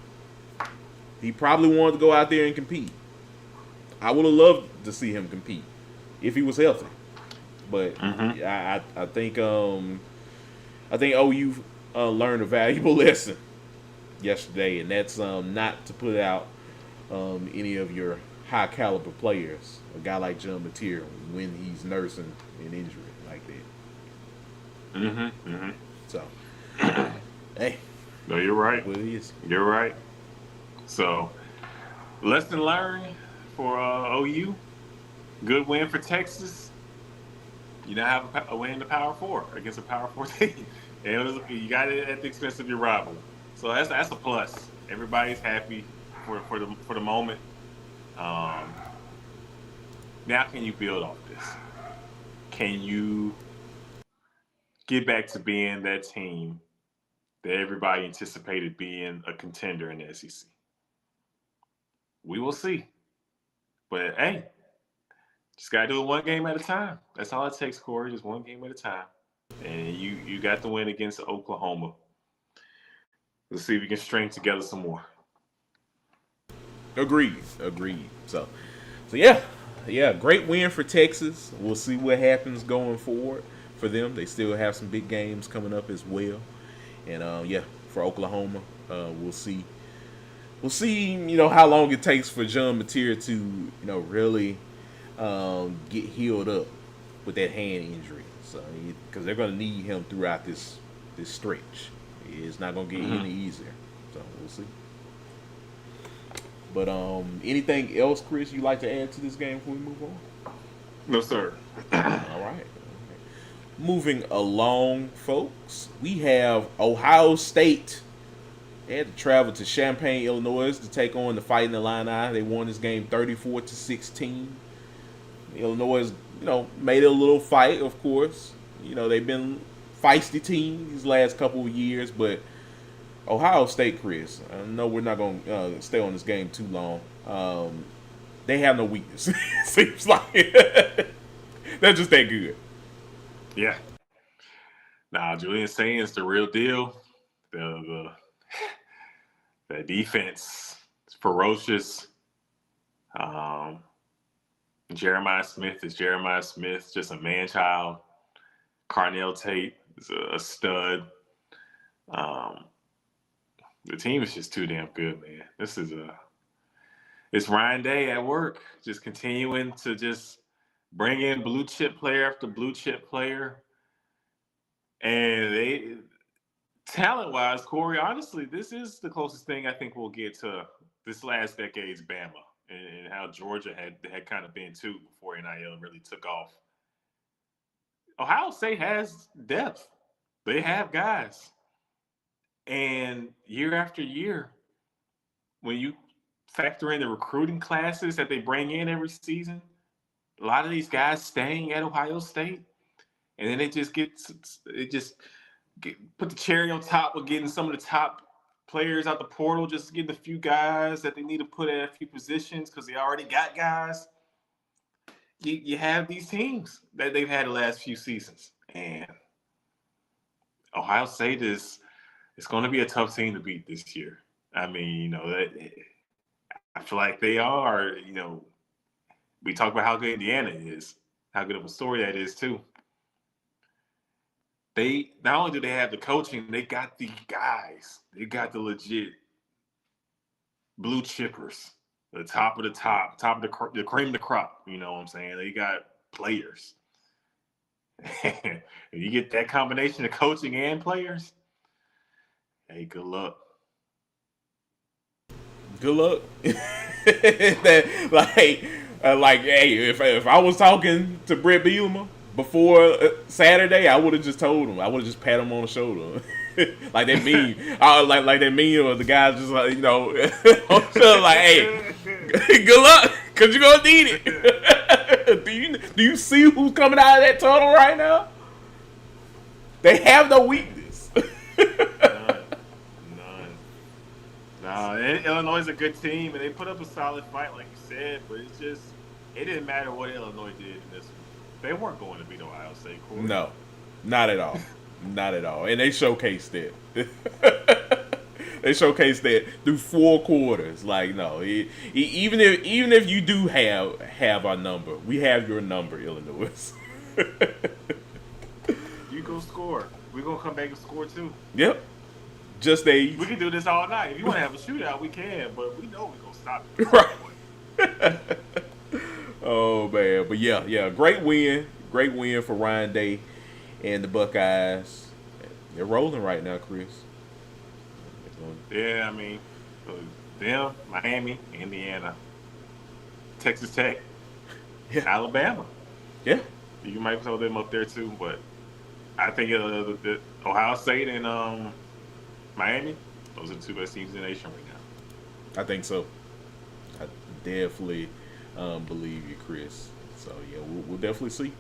[SPEAKER 1] He probably wanted to go out there and compete. I would have loved to see him compete if he was healthy. But I think OU learned a valuable lesson yesterday, and that's not to put out any of your high caliber players, a guy like John Mateer, when he's nursing an injury like that. So, hey,
[SPEAKER 2] no, you're right.
[SPEAKER 1] What it is.
[SPEAKER 2] You're right. So, lesson learned for OU. Good win for Texas. You now have a win in the Power Four against a Power Four team. And you got it at the expense of your rival. So that's a plus. Everybody's happy for the moment. Now, can you build off this? Can you get back to being that team that everybody anticipated being a contender in the SEC? We will see. But hey, just gotta do it one game at a time. That's all it takes, Corey. Just one game at a time. And you got the win against Oklahoma. Let's see if we can string together some more.
[SPEAKER 1] Agreed. So yeah, great win for Texas. We'll see what happens going forward for them. They still have some big games coming up as well. And for Oklahoma, we'll see. We'll see, how long it takes for John Mateer to, really get healed up with that hand injury. So, because they're going to need him throughout this stretch. It's not going to get any easier. So, we'll see. But anything else, Chris, you'd like to add to this game before we move on?
[SPEAKER 2] No, sir.
[SPEAKER 1] All right. Moving along, folks, we have Ohio State. They had to travel to Champaign, Illinois to take on the Fighting Illini. They won this game 34-16. Illinois, made it a little fight, of course. They've been feisty team these last couple of years, but Ohio State, Chris, I know we're not going to stay on this game too long. They have no weakness. Seems like they're just that good.
[SPEAKER 2] Yeah. Nah, Julian Sain's the real deal. The defense is ferocious. Jeremiah Smith is Jeremiah Smith, just a man-child. Carnell Tate is a stud. The team is just too damn good, man. It's Ryan Day at work, just continuing to just bring in blue chip player after blue chip player. And they, talent-wise, Corey, honestly, this is the closest thing I think we'll get to this last decade's Bama and how Georgia had kind of been too before NIL really took off. Ohio State has depth. They have guys. And year after year, when you factor in the recruiting classes that they bring in every season, a lot of these guys staying at Ohio State, and then put the cherry on top of getting some of the top players out the portal, just getting a few guys that they need to put at a few positions because they already got guys. You have these teams that they've had the last few seasons, and Ohio State is it's going to be a tough team to beat this year. I mean, I feel like they are. We talk about how good Indiana is, how good of a story that is too. They not only do they have the coaching, they got the guys. They got the legit blue chippers, the top of the top of the cream of the crop. You know what I'm saying? They got players. And you get that combination of coaching and players. Hey, good luck.
[SPEAKER 1] Good luck. That, hey, if I was talking to Brett Bielema before Saturday, I would have just told him. I would have just pat him on the shoulder, like that meme. Like that meme of the guys just like like, hey, good luck, cause you're gonna need it. Do you see who's coming out of that tunnel right now? They have no weakness.
[SPEAKER 2] No, Illinois is a good team, and they put up a solid fight, like you said. But it didn't matter what Illinois did in this one. They weren't going to beat Ohio State. Corey.
[SPEAKER 1] No, not at all, not at all. And they showcased it. They showcased that through 4 quarters. Like no, even if you do have our number, we have your number, Illinois.
[SPEAKER 2] You go score. We're gonna come back and score too.
[SPEAKER 1] Yep. We
[SPEAKER 2] can do this all night. If you want to have a shootout, we can, but we know we're gonna stop it.
[SPEAKER 1] Right. Oh man, but yeah, great win for Ryan Day and the Buckeyes. They're rolling right now, Chris.
[SPEAKER 2] Yeah, I mean, them, Miami, Indiana, Texas Tech, Alabama.
[SPEAKER 1] Yeah,
[SPEAKER 2] you might throw them up there too, but I think Ohio State and Miami, those are the 2 best teams in the nation right now.
[SPEAKER 1] I think so. I definitely believe you, Chris. So yeah, we'll definitely see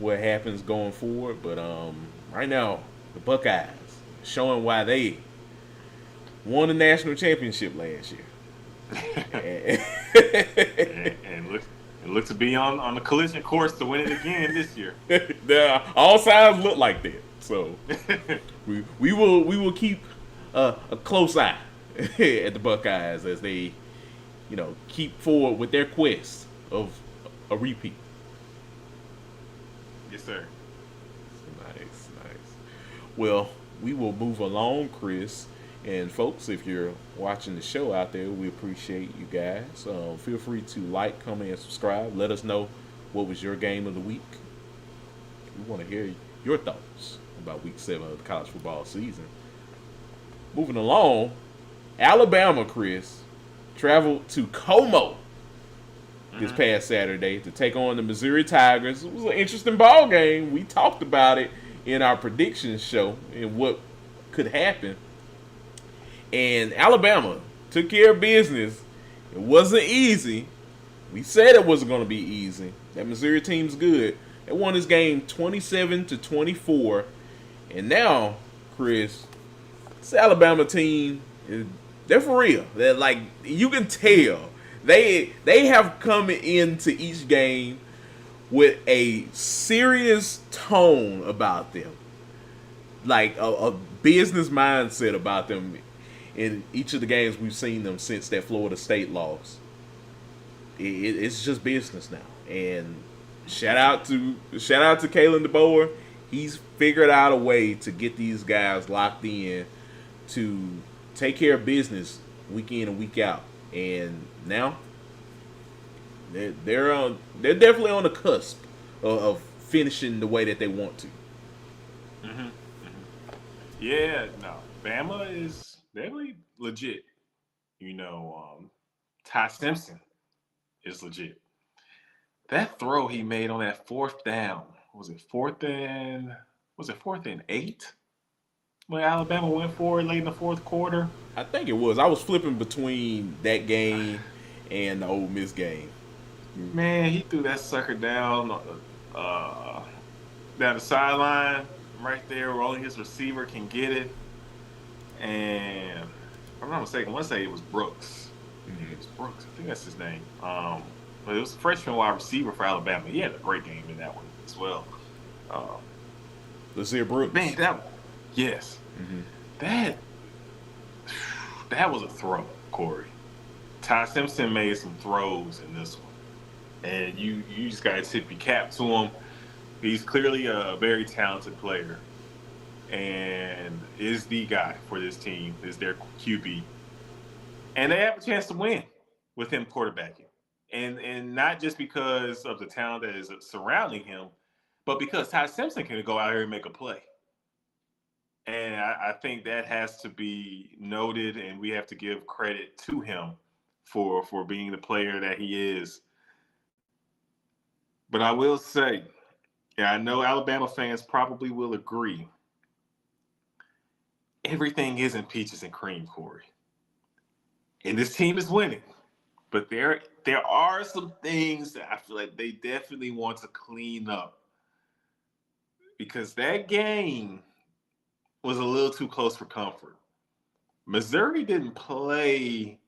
[SPEAKER 1] what happens going forward. But right now, the Buckeyes showing why they won the national championship last year,
[SPEAKER 2] and look to be on the collision course to win it again this year.
[SPEAKER 1] All signs look like that. So we will keep a close eye at the Buckeyes as they, keep forward with their quest of a repeat.
[SPEAKER 2] Yes, sir.
[SPEAKER 1] Nice. Well, we will move along, Chris. And folks, if you're watching the show out there, we appreciate you guys. Feel free to like, comment, and subscribe. Let us know what was your game of the week. We want to hear your thoughts about Week 7 of the college football season. Moving along, Alabama, Chris, traveled to Como this past Saturday to take on the Missouri Tigers. It was an interesting ball game. We talked about it in our predictions show and what could happen. And Alabama took care of business. It wasn't easy. We said it wasn't going to be easy. That Missouri team's good. They won this game 27-24. And now, Chris, this Alabama team, they're for real. They're like, you can tell. They have come into each game with a serious tone about them. Like a business mindset about them. In each of the games we've seen them since that Florida State loss, it's just business now. And shout out to Kalen DeBoer. He's figured out a way to get these guys locked in to take care of business week in and week out. And now they're definitely on the cusp of finishing the way that they want to.
[SPEAKER 2] Mm-hmm. Yeah, no, Bama is definitely legit. Ty Simpson is legit. That throw he made on that 4th down, was it 4th and 8? When Alabama went for it late in the 4th quarter?
[SPEAKER 1] I think it was. I was flipping between that game and the Ole Miss game.
[SPEAKER 2] Man, he threw that sucker down the sideline right there where only his receiver can get it. and if I'm not mistaken, I want to say it was Brooks. I think it was Brooks. I think that's his name. But it was a freshman wide receiver for Alabama. He had a great game in that one as well. Um,
[SPEAKER 1] Lazir Brooks.
[SPEAKER 2] Man, yes,
[SPEAKER 1] Mm-hmm.
[SPEAKER 2] that that was a throw, Corey. Ty Simpson made some throws in this one, and you just got to tip your cap to him. He's clearly a very talented player, and is the guy for this team. Is their QB, and they have a chance to win with him quarterbacking, and not just because of the talent that is surrounding him, but because Ty Simpson can go out here and make a play. And I think that has to be noted, and we have to give credit to him for being the player that he is. But I will say, yeah, I know Alabama fans probably will agree. Everything isn't peaches and cream, Corey. And this team is winning. But there are some things that I feel like they definitely want to clean up. Because that game was a little too close for comfort. Missouri didn't play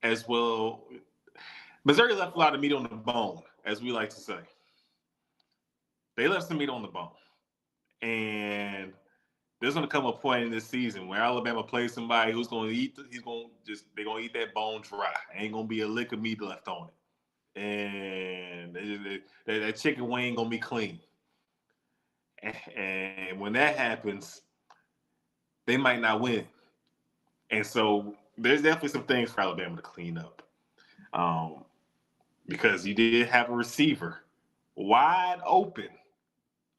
[SPEAKER 2] as well. Missouri left a lot of meat on the bone, as we like to say. They left some meat on the bone. And there's going to come a point in this season where Alabama plays somebody who's going to eat. They're going to eat that bone dry. Ain't going to be a lick of meat left on it, and that chicken wing going to be clean. And when that happens, they might not win. And so there's definitely some things for Alabama to clean up, because you did have a receiver wide open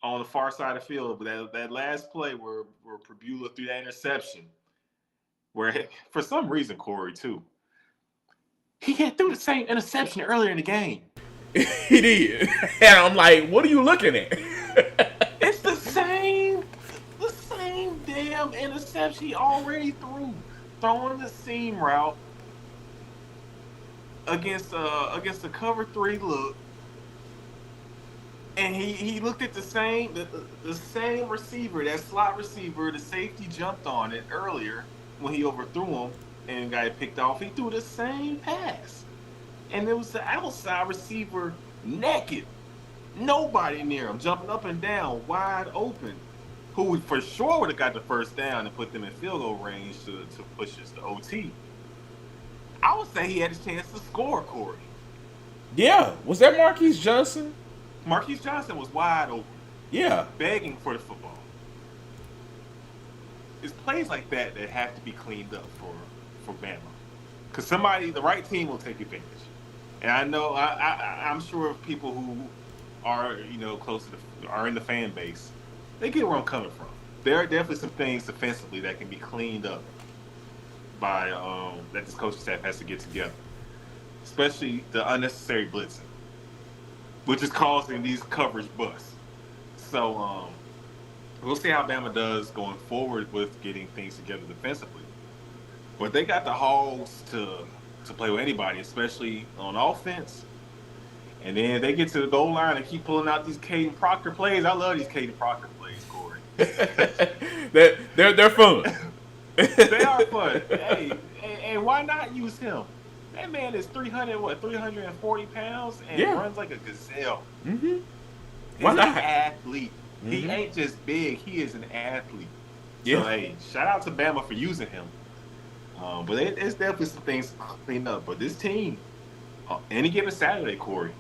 [SPEAKER 2] on the far side of the field. But that last play where Pabula threw that interception, where for some reason, Corey, too, he had threw the same interception earlier in the game.
[SPEAKER 1] He did. And I'm like, what are you looking at?
[SPEAKER 2] It's the same damn interception he already threw. Throwing the seam route against the cover 3 look. And he looked at the same receiver, that slot receiver, the safety jumped on it earlier when he overthrew him and got it picked off. He threw the same pass. And it was the outside receiver naked. Nobody near him, jumping up and down, wide open. Who for sure would have got the first down and put them in field goal range to push us to OT. I would say he had a chance to score, Corey.
[SPEAKER 1] Yeah. Was that Marquise Johnson?
[SPEAKER 2] Marquise Johnson was wide open.
[SPEAKER 1] Yeah.
[SPEAKER 2] Begging for the football. It's plays like that have to be cleaned up for Bama. Because the right team will take advantage. And I know, I'm sure people who are, close to are in the fan base, they get where I'm coming from. There are definitely some things defensively that can be cleaned up by that this coaching staff has to get together, especially the unnecessary blitzing, which is causing these coverage busts. So we'll see how Bama does going forward with getting things together defensively. But they got the hogs to play with anybody, especially on offense. And then they get to the goal line and keep pulling out these Caden Proctor plays. I love these Caden Proctor plays, Corey.
[SPEAKER 1] They're fun.
[SPEAKER 2] They are fun. Hey, and why not use him? That man is 340 pounds and runs like a gazelle.
[SPEAKER 1] Mm-hmm.
[SPEAKER 2] He's an athlete. Mm-hmm. He ain't just big. He is an athlete. Yeah. So, hey, shout out to Bama for using him. But it's definitely some things to clean up. But this team, any given Saturday, Corey,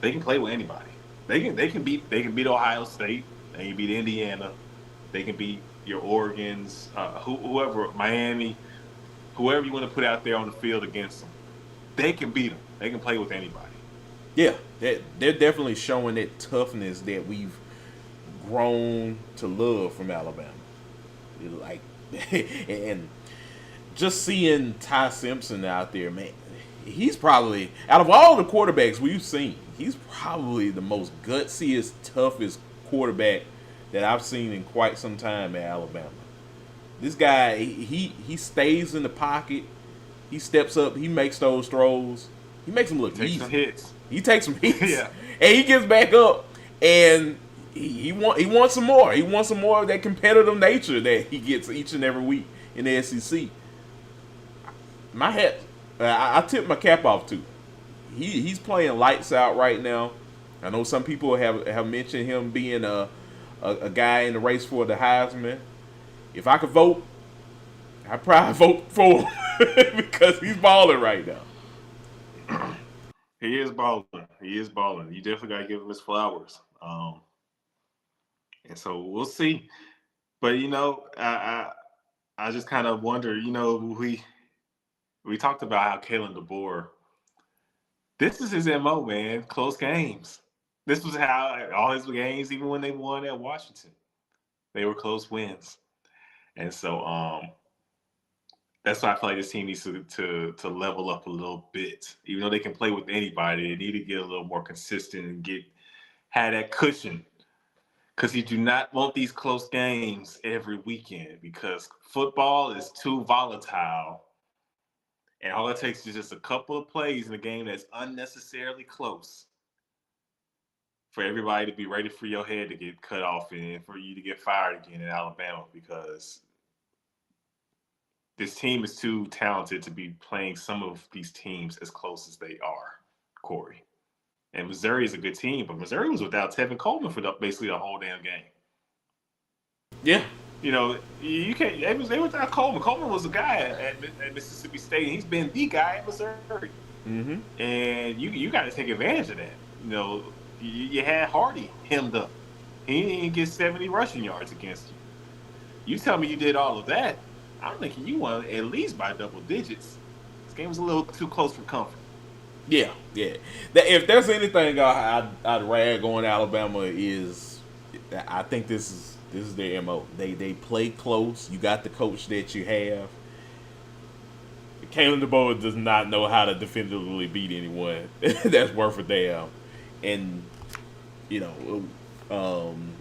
[SPEAKER 2] they can play with anybody. They can beat Ohio State. They can beat Indiana. They can beat your Oregons, whoever, Miami, whoever you want to put out there on the field against them. They can beat them. They can play with anybody.
[SPEAKER 1] Yeah, they're definitely showing that toughness that we've grown to love from Alabama. Like, and just seeing Ty Simpson out there, man, he's probably, out of all the quarterbacks we've seen, he's probably the most gutsiest, toughest quarterback that I've seen in quite some time at Alabama. This guy, he stays in the pocket. He steps up. He makes those throws. He makes them look easy.
[SPEAKER 2] Some hits.
[SPEAKER 1] He takes some hits.
[SPEAKER 2] Yeah.
[SPEAKER 1] And he gets back up, and he wants some more. He wants some more of that competitive nature that he gets each and every week. in the SEC. My hat, I tip my cap off to. He's playing lights out right now. I know some people have mentioned him being a guy in the race for the Heisman. If I could vote, I'd probably vote for him because he's balling right now.
[SPEAKER 2] He is balling. He is balling. You definitely got to give him his flowers. And so we'll see. But I just kind of wonder. We talked about how Kalen DeBoer. This is his MO, man. Close games. This was how all his games, even when they won at Washington, they were close wins. And so that's why I feel like this team needs to level up a little bit. Even though they can play with anybody, they need to get a little more consistent and have that cushion. Because you do not want these close games every weekend because football is too volatile. And all it takes is just a couple of plays in a game that's unnecessarily close for everybody to be ready for your head to get cut off and for you to get fired again in Alabama because this team is too talented to be playing some of these teams as close as they are, Corey. And Missouri is a good team, but Missouri was without Tevin Coleman for basically the whole damn game.
[SPEAKER 1] Yeah.
[SPEAKER 2] You can't. They were without Coleman. Coleman was a guy at Mississippi State, and he's been the guy at Missouri.
[SPEAKER 1] Mm-hmm.
[SPEAKER 2] And you got to take advantage of that. You had Hardy hemmed up. He didn't get 70 rushing yards against you. You tell me you did all of that. I'm thinking you won at least by double digits. This game was a little too close for comfort.
[SPEAKER 1] Yeah. If there's anything I'd rag on Alabama is, I think this is their MO. They play close. You got the coach that you have. Kalen DeBoer does not know how to definitively beat anyone that's worth a damn, and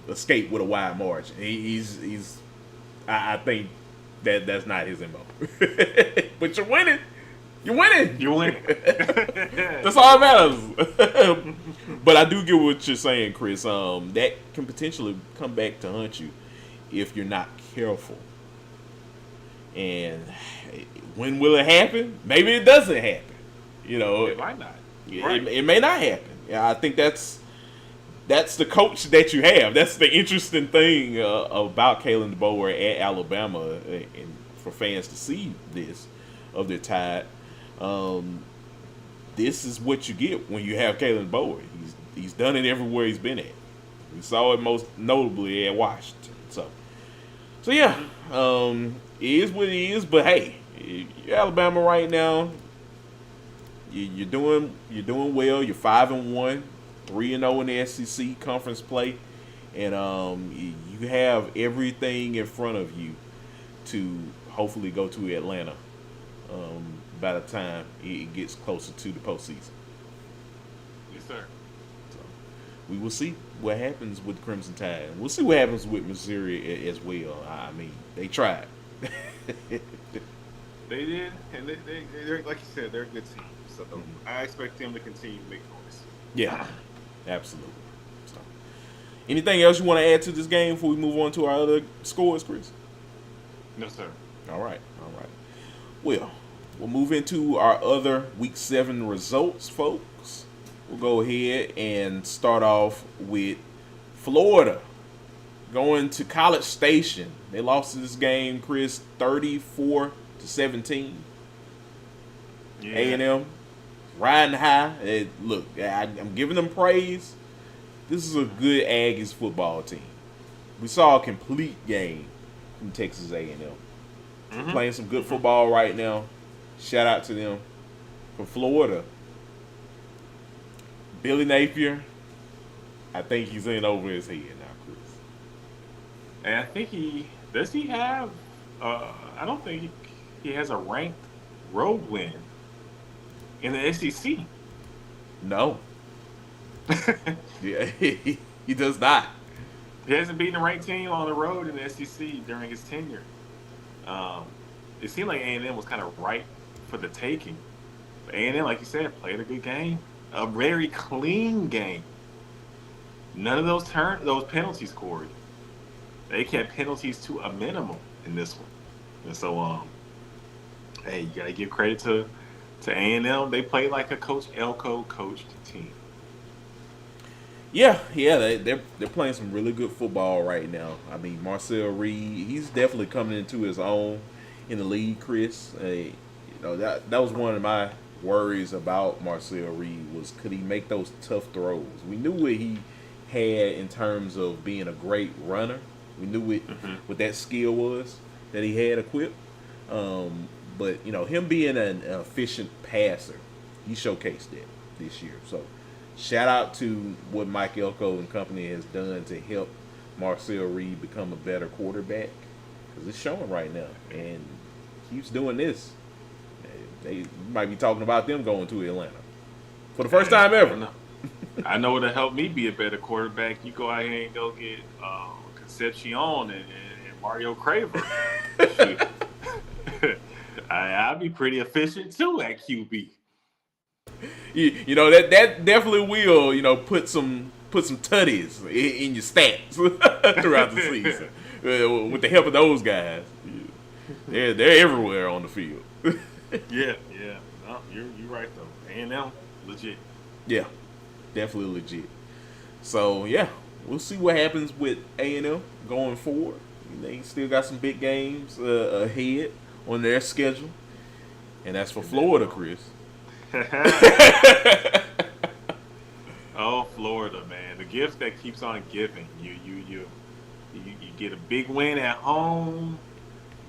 [SPEAKER 1] escape with a wide margin. I think that's not his MO. But you're winning. You're winning.
[SPEAKER 2] You're winning.
[SPEAKER 1] That's all that matters. But I do get what you're saying, Chris. That can potentially come back to haunt you if you're not careful. And when will it happen? Maybe it doesn't happen.
[SPEAKER 2] It might not. Right.
[SPEAKER 1] It may not happen. Yeah, I think that's the coach that you have. That's the interesting thing about Kalen DeBoer at Alabama, and for fans to see this of their Tide. This is what you get when you have Kalen DeBoer. He's done it everywhere he's been at. We saw it most notably at Washington. So yeah, it is what it is. But hey, you're Alabama right now. You're doing well. You're 5-1, 3-0 in the SEC conference play, and you have everything in front of you to hopefully go to Atlanta by the time it gets closer to the postseason.
[SPEAKER 2] Yes, sir.
[SPEAKER 1] So we will see what happens with Crimson Tide. We'll see what happens with Missouri as well. I mean, they tried.
[SPEAKER 2] They did, and they're like you said, they're a good team. So I expect them to continue to make noise.
[SPEAKER 1] Yeah, absolutely. So, anything else you want to add to this game before we move on to our other scores, Chris?
[SPEAKER 2] No, sir.
[SPEAKER 1] All right. Well, we'll move into our other Week 7 results, folks. We'll go ahead and start off with Florida going to College Station. They lost this game, Chris, 34-17.
[SPEAKER 2] Yeah.
[SPEAKER 1] A&M riding high. Look, I'm giving them praise. This is a good Aggies football team. We saw a complete game from Texas A&M.
[SPEAKER 2] Mm-hmm.
[SPEAKER 1] Playing some good football right now. Shout out to them. From Florida, Billy Napier, I think he's in over his head now, Chris.
[SPEAKER 2] And I think he have. I don't think he has a ranked road win in the SEC.
[SPEAKER 1] No. Yeah, he does not.
[SPEAKER 2] He hasn't beaten a ranked team on the road in the SEC during his tenure. It seemed like A&M was kind of ripe for the taking. But A&M, like you said, played a good game. A very clean game. None of those penalties, Corey. They kept penalties to a minimum in this one. And so, hey, you gotta give credit to A&M. They play like a Coach Elko coached team.
[SPEAKER 1] Yeah, they're playing some really good football right now. I mean, Marcel Reed, he's definitely coming into his own in the league. Chris, that was one of my worries about Marcel Reed was could he make those tough throws? We knew what he had in terms of being a great runner. We knew what that skill was that he had equipped. But him being an efficient passer, he showcased that this year. So shout out to what Mike Elko and company has done to help Marcel Reed become a better quarterback because it's showing right now, and keeps doing this. They might be talking about them going to Atlanta for the first time ever.
[SPEAKER 2] I know what'll help me be a better quarterback. You go out here and go get Concepcion and Mario Craver. I'll be pretty efficient too at QB.
[SPEAKER 1] That definitely will put some tutties in your stats throughout the season with the help of those guys. They're everywhere on the field.
[SPEAKER 2] Yeah. No, you're right though. A&M legit.
[SPEAKER 1] Yeah, definitely legit. So yeah, we'll see what happens with A&M going forward. They still got some big games ahead on their schedule, and that's for Florida, Chris.
[SPEAKER 2] Oh, Florida, man, the gift that keeps on giving. You get a big win at home,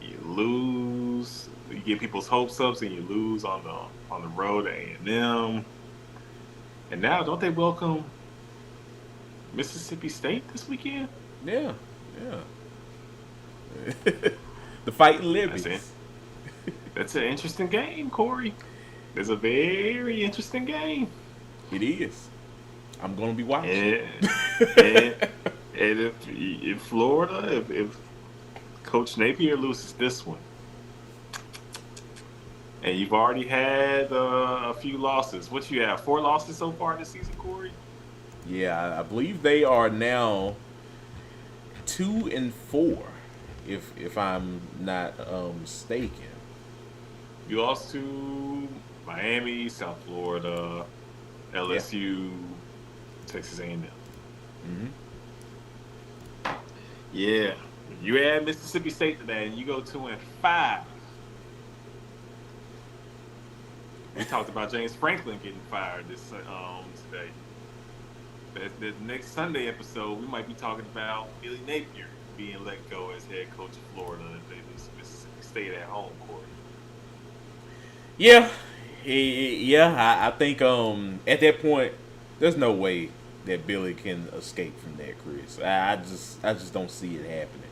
[SPEAKER 2] you lose, you get people's hopes up, and you lose on the road to A&M. And now, don't they welcome Mississippi State this weekend?
[SPEAKER 1] Yeah. The Fighting Libbies.
[SPEAKER 2] That's an interesting game, Corey. It's a very interesting game.
[SPEAKER 1] It is. I'm gonna be watching.
[SPEAKER 2] And if Florida, if Coach Napier loses this one, and you've already had a few losses, what you have? 4 losses so far this season, Corey?
[SPEAKER 1] Yeah, I believe they are now 2-4, if I'm not mistaken.
[SPEAKER 2] You lost to Miami, South Florida, LSU, Texas A&M.
[SPEAKER 1] Mm-hmm.
[SPEAKER 2] Yeah, you add Mississippi State to that, and you go 2-5. We talked about James Franklin getting fired this today. The next Sunday episode, we might be talking about Billy Napier being let go as head coach of Florida if they lose Mississippi State at home, Corey.
[SPEAKER 1] Yeah. I think at that point, there's no way that Billy can escape from that, Chris. I just don't see it happening.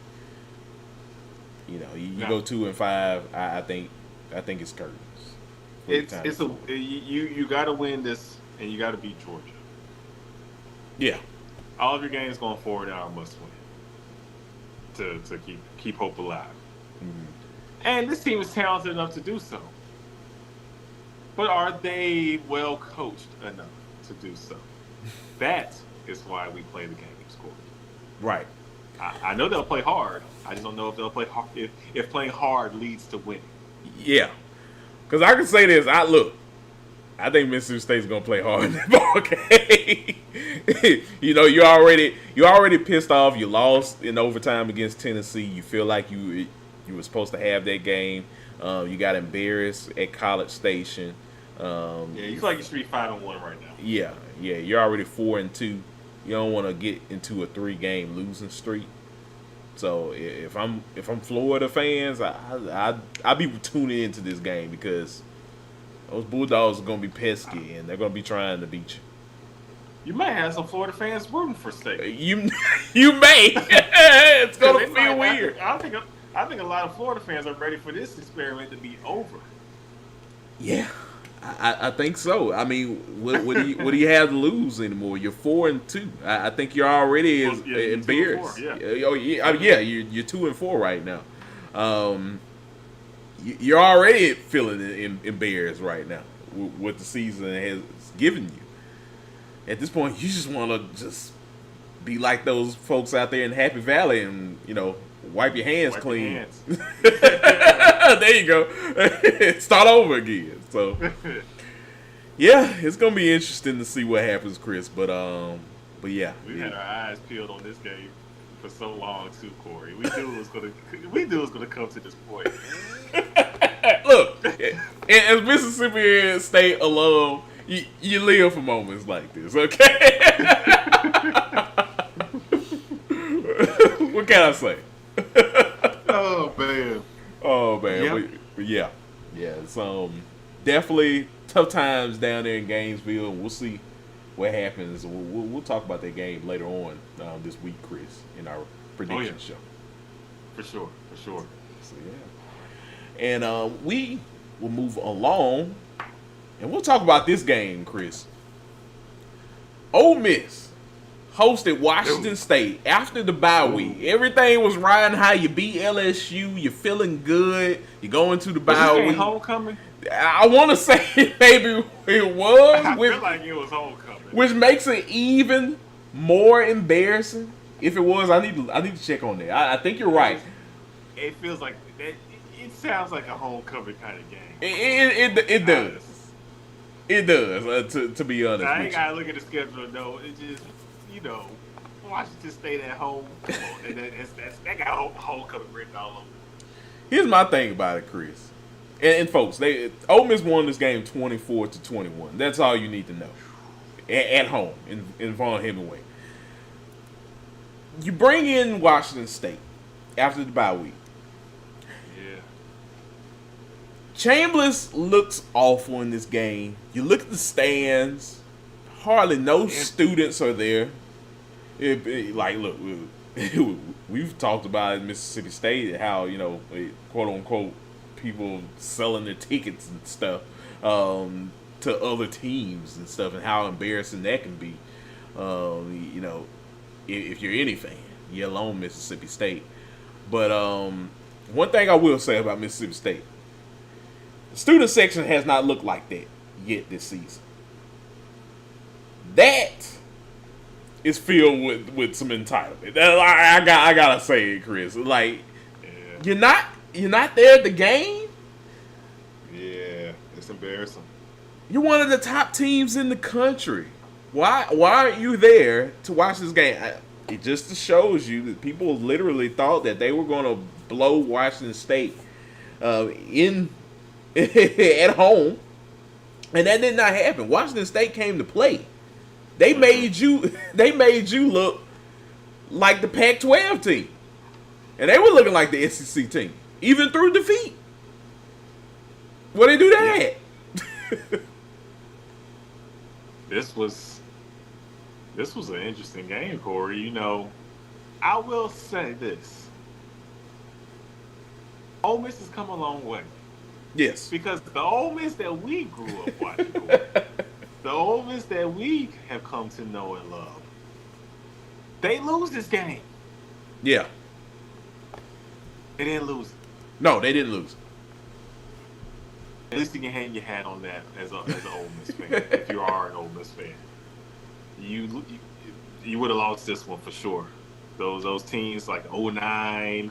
[SPEAKER 1] You go 2-5. I think it's curtains.
[SPEAKER 2] You got to win this, and you got to beat Georgia.
[SPEAKER 1] Yeah.
[SPEAKER 2] All of your games going forward are must win to keep hope alive.
[SPEAKER 1] Mm-hmm.
[SPEAKER 2] And this team is talented enough to do so. But are they well coached enough to do so? That is why we play the game, Corey.
[SPEAKER 1] Right.
[SPEAKER 2] I know they'll play hard. I just don't know if they'll play hard. If playing hard leads to winning.
[SPEAKER 1] Yeah. Because I can say this. I think Mississippi State's gonna play hard in that ball game. You already pissed off. You lost in overtime against Tennessee. You feel like you were supposed to have that game. You got embarrassed at College Station.
[SPEAKER 2] You feel like you should be 5-1 right now.
[SPEAKER 1] Yeah. You're already 4-2. You don't want to get into a 3-game losing streak. So if I'm Florida fans, I'll be tuning into this game because those Bulldogs are gonna be pesky and they're gonna be trying to beat you.
[SPEAKER 2] You may have some Florida fans rooting for State.
[SPEAKER 1] You may. It's gonna feel weird.
[SPEAKER 2] I think a lot of Florida fans are ready for this experiment to be over.
[SPEAKER 1] Yeah, I think so. I mean, what do you have to lose anymore? You're 4-2. I think you're already embarrassed. You're 2-4 right now. You're already feeling embarrassed right now with what the season has given you. At this point, you just want to just be like those folks out there in Happy Valley and Wipe your hands
[SPEAKER 2] Wipe your
[SPEAKER 1] clean.
[SPEAKER 2] hands.
[SPEAKER 1] There you go. Start over again. So yeah, it's gonna be interesting to see what happens, Chris. But yeah,
[SPEAKER 2] We had our eyes peeled on this game for so long too, Corey. We knew it was gonna come to this point.
[SPEAKER 1] Look, as Mississippi State alum, you live for moments like this, okay? What can I say?
[SPEAKER 2] Oh man.
[SPEAKER 1] Oh man,
[SPEAKER 2] Yep.
[SPEAKER 1] but yeah, it's definitely tough times down there in Gainesville. We'll see what happens. We'll talk about that game later on this week, Chris, in our prediction show.
[SPEAKER 2] For sure.
[SPEAKER 1] So yeah, and we will move along, and we'll talk about this game, Chris. Ole Miss hosted Washington State after the bye week. Everything was riding high. You beat LSU. You're feeling good. You go into the bye week.
[SPEAKER 2] Homecoming?
[SPEAKER 1] I want to say maybe it was.
[SPEAKER 2] I feel like it was homecoming.
[SPEAKER 1] Which makes it even more embarrassing. If it was, I need to check on that. I think you're right.
[SPEAKER 2] It feels like that. It sounds like a homecoming kind of game.
[SPEAKER 1] It does. It does. To be honest,
[SPEAKER 2] I ain't gotta look at the schedule. No, it just Washington State at home. Come on, that got homecoming written all over.
[SPEAKER 1] Here's my thing about it, Chris, and folks. Ole Miss won this game 24-21. That's all you need to know. At home in Vaughn Hemingway. You bring in Washington State after the bye week.
[SPEAKER 2] Yeah.
[SPEAKER 1] Chambliss looks awful in this game. You look at the stands. Hardly no students are there. Look, we've talked about in Mississippi State how, quote unquote, people selling their tickets and stuff to other teams and stuff, and how embarrassing that can be. If you're any fan, you alone Mississippi State. But one thing I will say about Mississippi State, the student section has not looked like that yet this season. That is filled with some entitlement. I gotta say it, Chris. Like, you're not there at the game.
[SPEAKER 2] Yeah, it's embarrassing.
[SPEAKER 1] You're one of the top teams in the country. Why aren't you there to watch this game? It just shows you that people literally thought that they were going to blow Washington State at home, and that did not happen. Washington State came to play. They made you look like the Pac-12 team, and they were looking like the SEC team, even through defeat. What they do that? Yeah.
[SPEAKER 2] This was an interesting game, Corey. I will say this: Ole Miss has come a long way.
[SPEAKER 1] Yes,
[SPEAKER 2] because the Ole Miss that we grew up watching, the Ole Miss that we have come to know and love, they lose this game.
[SPEAKER 1] Yeah,
[SPEAKER 2] they didn't lose it.
[SPEAKER 1] No, they didn't lose.
[SPEAKER 2] At least you can hang your hat on that as an Ole Miss fan. If you are an Ole Miss fan, you would have lost this one for sure. Those teams like 09,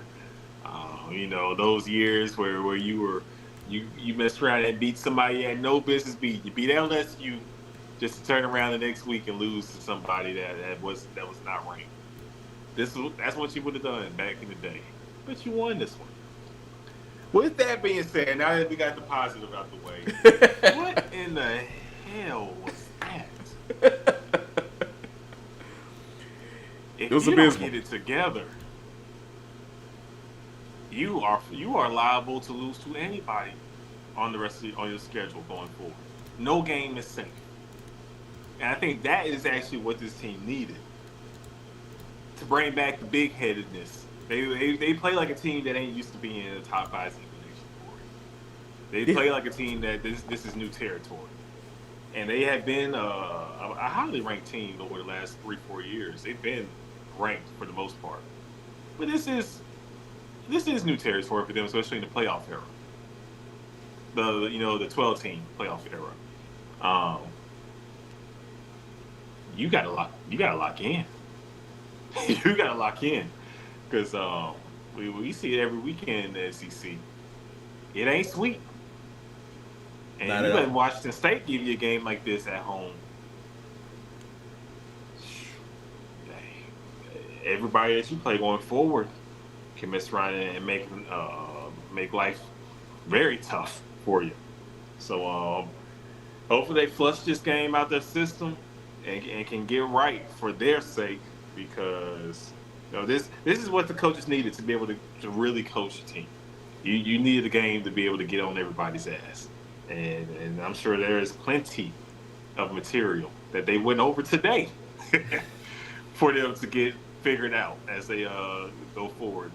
[SPEAKER 2] those years where you messed around and beat somebody you had no business beating. You beat LSU just to turn around the next week and lose to somebody that was not ranked. That's what you would have done back in the day. But you won this one. With that being said, now that we got the positive out the way, what in the hell was that? If
[SPEAKER 1] it was
[SPEAKER 2] you
[SPEAKER 1] abysmal.
[SPEAKER 2] don't get it together, you are liable to lose to anybody on your schedule going forward. No game is safe, and I think that is actually what this team needed to bring back the big-headedness. They play like a team that ain't used to being in the top 5 team in the nation. They play like a team that this is new territory. And they have been a highly ranked team over the last 3-4 years. They've been ranked for the most part. But this is new territory for them, especially in the playoff era. The 12-team playoff era. You gotta lock in. You gotta lock in. Because We see it every weekend in the SEC. It ain't sweet. And
[SPEAKER 1] Not
[SPEAKER 2] you
[SPEAKER 1] at
[SPEAKER 2] let
[SPEAKER 1] all.
[SPEAKER 2] Washington State give you a game like this at home. Everybody that you play going forward can mess around and make life very tough for you. So hopefully they flush this game out their system and can get right for their sake because this is what the coaches needed to be able to really coach a team. You needed a game to be able to get on everybody's ass, and I'm sure there is plenty of material that they went over today for them to get figured out as they go forward,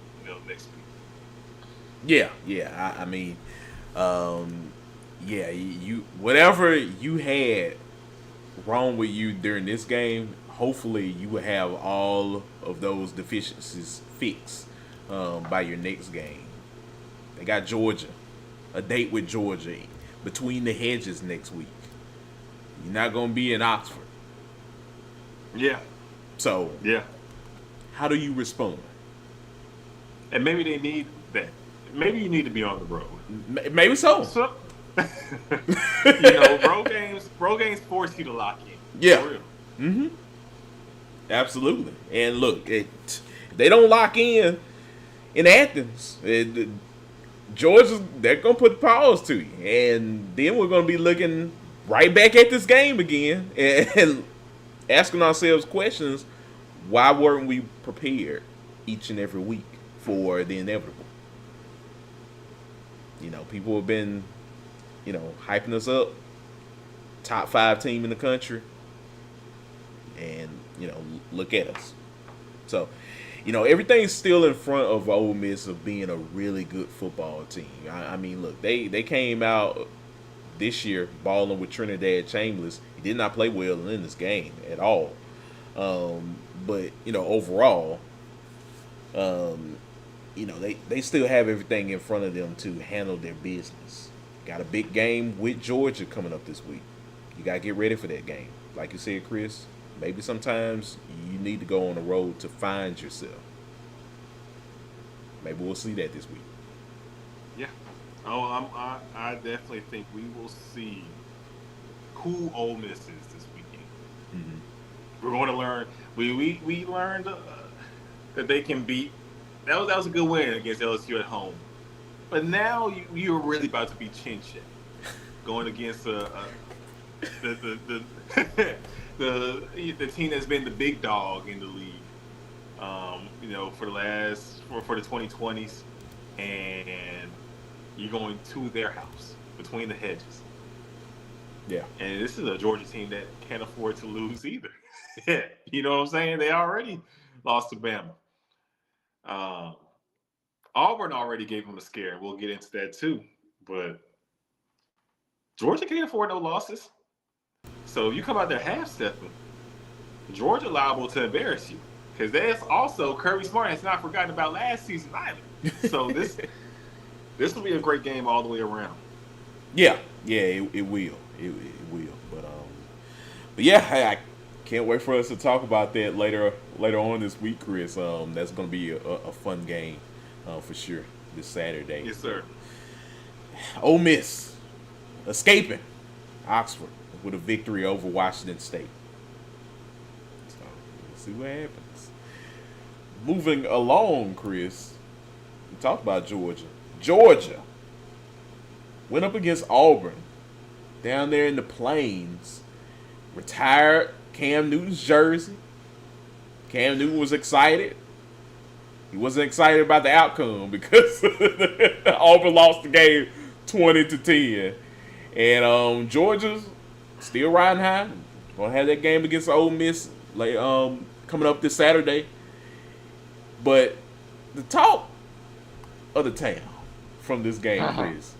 [SPEAKER 2] next week.
[SPEAKER 1] Yeah, yeah. I mean, um, yeah. You whatever you had wrong with you during this game, hopefully you will have all of those deficiencies fixed by your next game. They got Georgia, a date with Georgia between the hedges next week. You're not gonna be in Oxford,
[SPEAKER 2] Yeah,
[SPEAKER 1] so
[SPEAKER 2] yeah,
[SPEAKER 1] how do you respond?
[SPEAKER 2] and maybe they need that. Maybe you need to be on the road.
[SPEAKER 1] Maybe so.
[SPEAKER 2] So, road games force you to lock in
[SPEAKER 1] Yeah.
[SPEAKER 2] for real.
[SPEAKER 1] Mm-hmm. Absolutely. And look, if they don't lock in Athens, Georgia, they're gonna put pause to you, and then we're gonna be looking right back at this game again and asking ourselves questions: why weren't we prepared each and every week for the inevitable? People have been, hyping us up, top 5 team in the country, and look at us. So, everything's still in front of Ole Miss of being a really good football team. I mean, look, they came out this year balling with Trinidad Chambers. He did not play well in this game at all. But overall, they still have everything in front of them to handle their business. Got a big game with Georgia coming up this week. You got to get ready for that game. Like you said, Chris, maybe sometimes you need to go on the road to find yourself. Maybe we'll see that this week.
[SPEAKER 2] Yeah. Oh, I definitely think we will see who Ole Miss is this weekend.
[SPEAKER 1] Mm-hmm.
[SPEAKER 2] We're going to learn. We learned that they can beat. That was a good win against LSU at home. But now you're really about to be chin checked going against the the team that's been the big dog in the league. For the 2020s, and you're going to their house between the hedges.
[SPEAKER 1] Yeah.
[SPEAKER 2] And this is a Georgia team that can't afford to lose either. You know what I'm saying? They already lost to Bama. Um, Auburn already gave them a scare. We'll get into that too. But Georgia can't afford no losses. So if you come out there half stepping, Georgia liable to embarrass you. Because that's also Kirby Smart has not forgotten about last season either. So this will be a great game all the way around.
[SPEAKER 1] Yeah, it will. It will. But yeah, I can't wait for us to talk about that later on this week, Chris. That's going to be a fun game for sure this Saturday.
[SPEAKER 2] Yes, sir.
[SPEAKER 1] Ole Miss escaping Oxford with a victory over Washington State. So we'll see what happens. Moving along, Chris, we talked about Georgia. Georgia went up against Auburn down there in the plains. Retired Cam Newton's jersey. Cam Newton was excited. He wasn't excited about the outcome because Auburn lost the game 20-10. And Georgia's still riding high. Gonna have that game against Ole Miss coming up this Saturday. But the talk of the town from this game, Chris,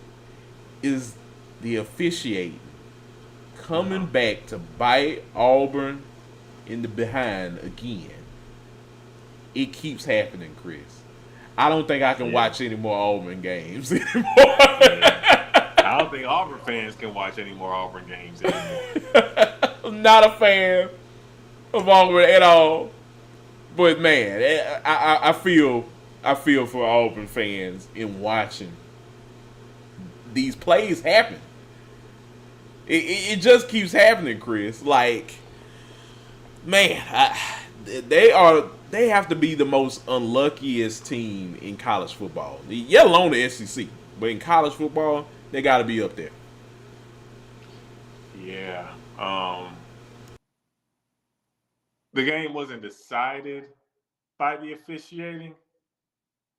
[SPEAKER 1] is the officiating coming back to bite Auburn in the behind again. It keeps happening, Chris. I don't think I can watch any more Auburn games anymore.
[SPEAKER 2] I don't think Auburn fans can watch any more Auburn games anymore.
[SPEAKER 1] I'm not a fan of Auburn at all. But man, I feel I feel for Auburn fans in watching these plays happen. It just keeps happening, Chris. Like, man, they have to be the most unluckiest team in college football. Let alone the SEC, but in college football, they got to be up there.
[SPEAKER 2] Yeah. The game wasn't decided by the officiating,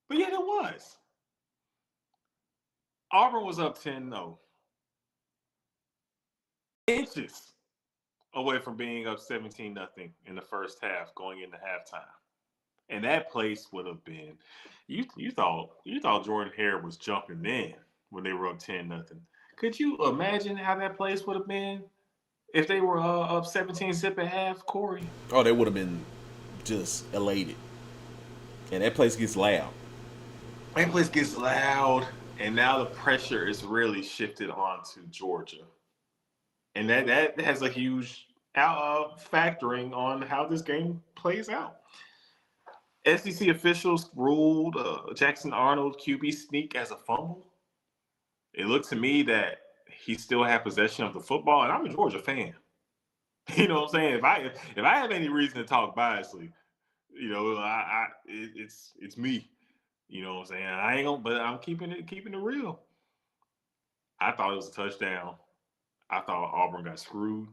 [SPEAKER 2] but yet it was. Auburn was up 10-0, inches away from being up 17-0 in the first half going into halftime. And that place would have been you thought Jordan Hare was jumping in when they were up 10-0. Could you imagine how that place would have been if they were up 17-zip at half, Corey?
[SPEAKER 1] Oh, they would have been just elated. And that place gets loud.
[SPEAKER 2] That place gets loud, and now the pressure is really shifted onto Georgia. And that has a huge factoring on how this game plays out. SEC officials ruled Jackson Arnold QB sneak as a fumble. It looked to me that he still had possession of the football, and I'm a Georgia fan. You know what I'm saying? If I have any reason to talk biasly, it's me. You know what I'm saying? I ain't gonna, but I'm keeping it real. I thought it was a touchdown. I thought Auburn got screwed.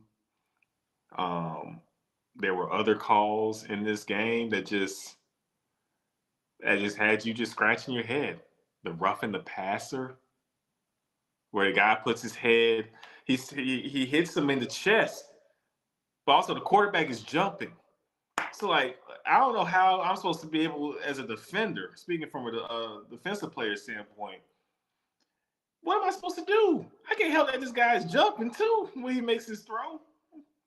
[SPEAKER 2] There were other calls in this game that just had you just scratching your head. The roughing the passer, where the guy puts his head, he hits him in the chest, but also the quarterback is jumping. So, like, I don't know how I'm supposed to be able, as a defender, speaking from a defensive player standpoint, what am I supposed to do? I can't help that this guy's jumping too when he makes his throw.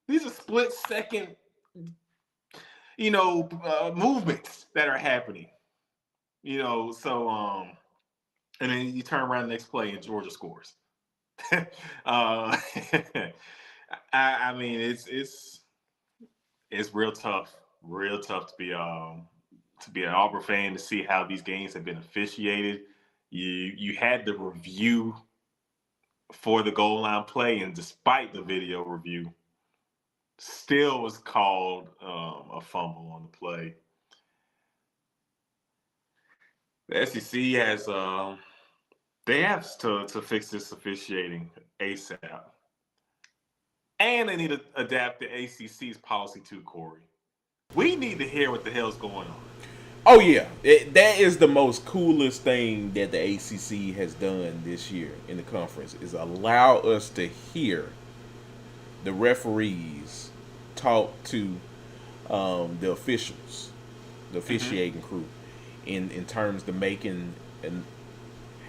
[SPEAKER 2] These are split second, movements that are happening. And then you turn around the next play and Georgia scores. I mean, it's real tough to be an Auburn fan, to see how these games have been officiated. You had the review for the goal line play, and despite the video review, still was called a fumble on the play. The SEC has they have to fix this officiating ASAP. And they need to adapt the ACC's policy too, Corey. We need to hear what the hell's going on.
[SPEAKER 1] Oh, yeah. That is the most coolest thing that the ACC has done this year in the conference, is allow us to hear the referees talk to the officials, the officiating crew, in terms of making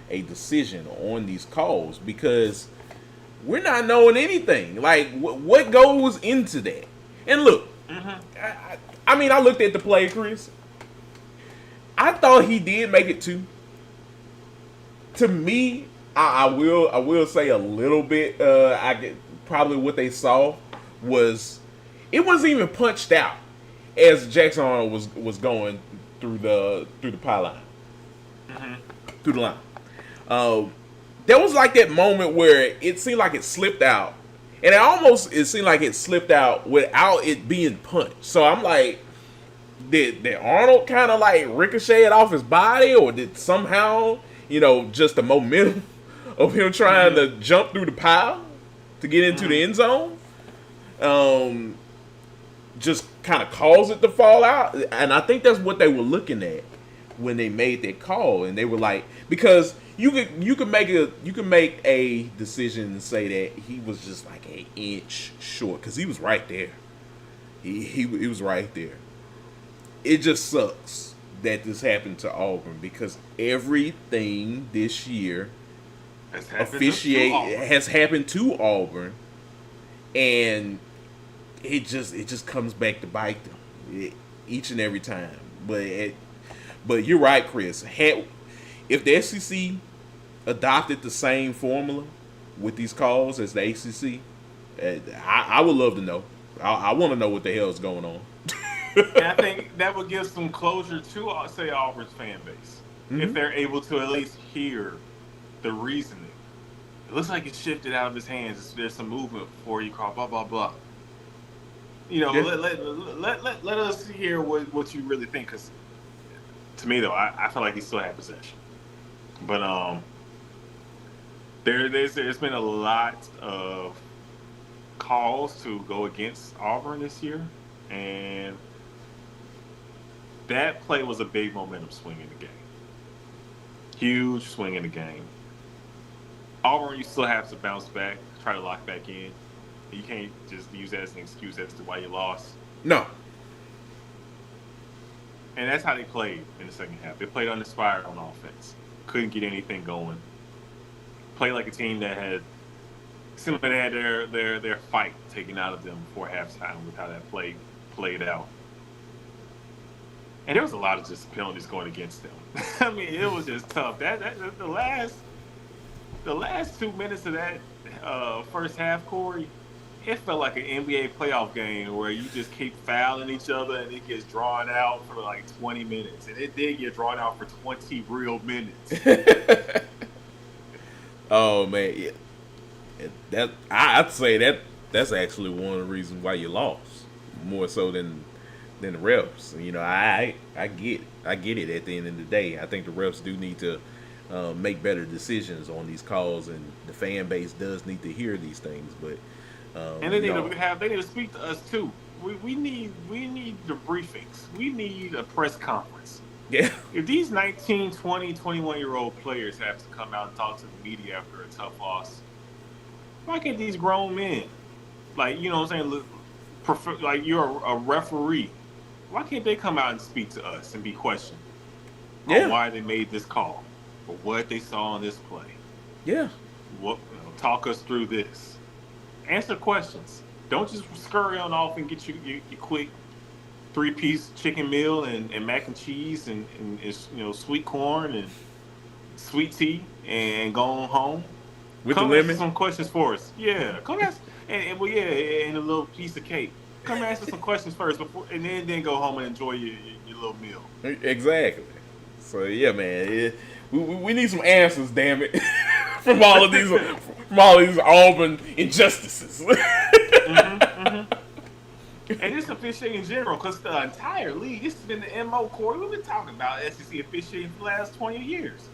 [SPEAKER 1] a decision on these calls, because we're not knowing anything. Like, what goes into that? And look, I mean, I looked at the play, Chris. I thought he did make it two. To me, I will say a little bit. I get probably what they saw was it wasn't even punched out as Jackson Arnold was going through the pylon, through the line. There was like that moment where it seemed like it slipped out, and it seemed like it slipped out without it being punched. So I'm like, did Arnold kind of like ricochet it off his body, or did somehow, just the momentum of him trying to jump through the pile to get into the end zone, just kind of cause it to fall out? And I think that's what they were looking at when they made that call, and they were like, because you could make a decision and say that he was just like an inch short, because he was right there. He was right there. It just sucks that this happened to Auburn, because everything this year has happened to Auburn, and it just comes back to bite them each and every time. But you're right, Chris. If the SEC adopted the same formula with these calls as the ACC, I would love to know. I want to know what the hell is going on.
[SPEAKER 2] And I think that would give some closure to, say, Auburn's fan base if
[SPEAKER 1] Hmm.
[SPEAKER 2] they're able to at least hear the reasoning. It looks like it's shifted out of his hands. There's some movement before you call blah blah blah.
[SPEAKER 1] Yeah.
[SPEAKER 2] Let us hear what you really think. Because to me though, I feel like he still had possession. But there's been a lot of calls to go against Auburn this year, and that play was a big momentum swing in the game. Huge swing in the game. Auburn, you still have to bounce back, try to lock back in. You can't just use that as an excuse as to why you lost.
[SPEAKER 1] No.
[SPEAKER 2] And that's how they played in the second half. They played uninspired on offense. Couldn't get anything going. Played like a team that had simply had their fight taken out of them before halftime with how that played out. And there was a lot of just penalties going against them. I mean, it was just tough. The last 2 minutes of that first half, Corey, it felt like an NBA playoff game where you just keep fouling each other and it gets drawn out for like 20 minutes. And it did get drawn out for 20 real minutes.
[SPEAKER 1] Oh man, yeah. I'd say that's actually one of the reasons why you lost, more so than the refs. You know, I get it. At the end of the day, I think the refs do need to make better decisions on these calls, and the fan base does need to hear these things. But
[SPEAKER 2] And they need
[SPEAKER 1] no,
[SPEAKER 2] they need to speak to us too. We need the briefings. We need a press conference.
[SPEAKER 1] yeah,
[SPEAKER 2] If these 19, 20, 21-year-old players have to come out and talk to the media after a tough loss, why can't these grown men, like, you know what I'm saying, like you're a referee, why can't they come out and speak to us and be questioned on
[SPEAKER 1] yeah,
[SPEAKER 2] why they made this call or what they saw on this play?
[SPEAKER 1] yeah,
[SPEAKER 2] Talk us through this. Answer questions. Don't just scurry on off and get your quick 3-piece chicken meal and mac and cheese and sweet corn and sweet tea and go on home.
[SPEAKER 1] with the
[SPEAKER 2] Come answer
[SPEAKER 1] lemon,
[SPEAKER 2] some questions for us. Yeah, come ask and well, yeah, and a little piece of cake. Come answer some questions first before, and then go home and enjoy your little meal.
[SPEAKER 1] exactly. So yeah, man, we need some answers, damn it, from all of these Auburn injustices.
[SPEAKER 2] Mm-hmm, mm-hmm. And it's officiating in general, because the entire league, this has been the MO, Corey. We've been talking about SEC officiating for the last 20 years.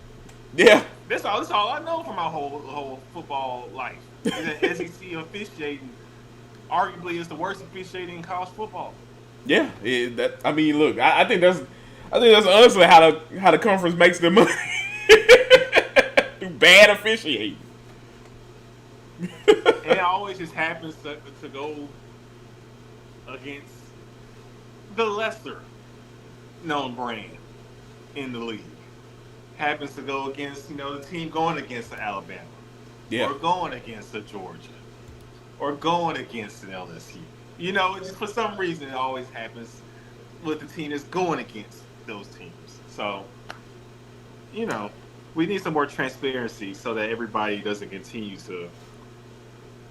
[SPEAKER 1] Yeah,
[SPEAKER 2] That's all I know from my whole football life. Is that SEC officiating arguably is the worst officiating in college football.
[SPEAKER 1] yeah. I mean, look, I think that's honestly how the conference makes their money. Through bad officiating.
[SPEAKER 2] And it always just happens to go against the lesser known brand in the league. Happens to go against, the team going against the Alabama
[SPEAKER 1] Yeah,
[SPEAKER 2] or going against the Georgia or going against an LSU. Just for some reason it always happens with the team that's going against those teams. So, we need some more transparency so that everybody doesn't continue to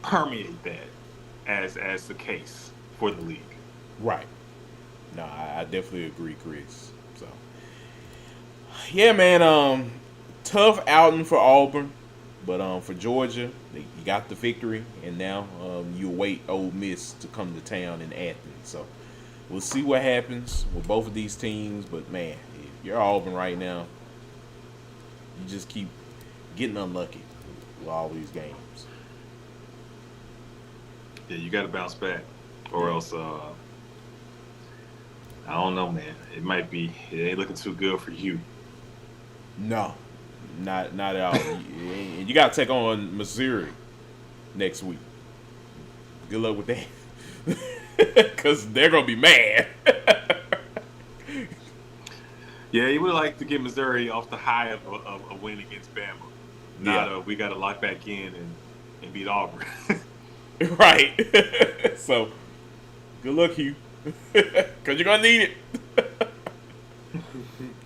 [SPEAKER 2] permeate that as the case for the league.
[SPEAKER 1] right. No, I definitely agree, Chris. So yeah, man. Tough outing for Auburn, but for Georgia, you got the victory, and now you await Ole Miss to come to town in Athens. So we'll see what happens with both of these teams. But man, if you're Auburn right now, you just keep getting unlucky with all these games.
[SPEAKER 2] Yeah, you got to bounce back, or
[SPEAKER 1] Yeah.
[SPEAKER 2] else I don't know, man. It ain't looking too good for you.
[SPEAKER 1] No, not at all. You got to take on Missouri next week. Good luck with that, because they're gonna be mad.
[SPEAKER 2] Yeah, you would like to get Missouri off the high of a win against Bama. Not
[SPEAKER 1] Yeah,
[SPEAKER 2] we got to lock back in and beat Auburn.
[SPEAKER 1] right. So good luck, Hugh, because you're gonna need it.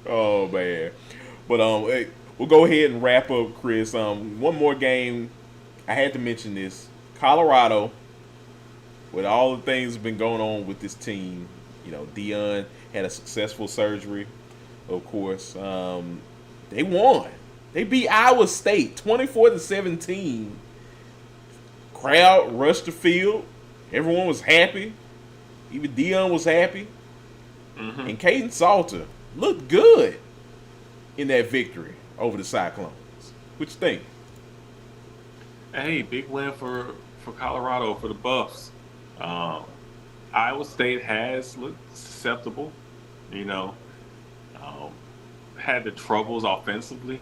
[SPEAKER 1] Oh man, but hey, we'll go ahead and wrap up, Chris. One more game. I had to mention this. Colorado, with all the things that have been going on with this team, Dion had a successful surgery, of course. They won. They beat Iowa State 24-17. Crowd rushed the field. Everyone was happy. Even Dion was happy.
[SPEAKER 2] Mm-hmm.
[SPEAKER 1] And Caden Salter looked good in that victory over the Cyclones. What you think?
[SPEAKER 2] Hey, big win for Colorado, for the Buffs. Um, Iowa State has looked susceptible, you know, um, had the troubles offensively,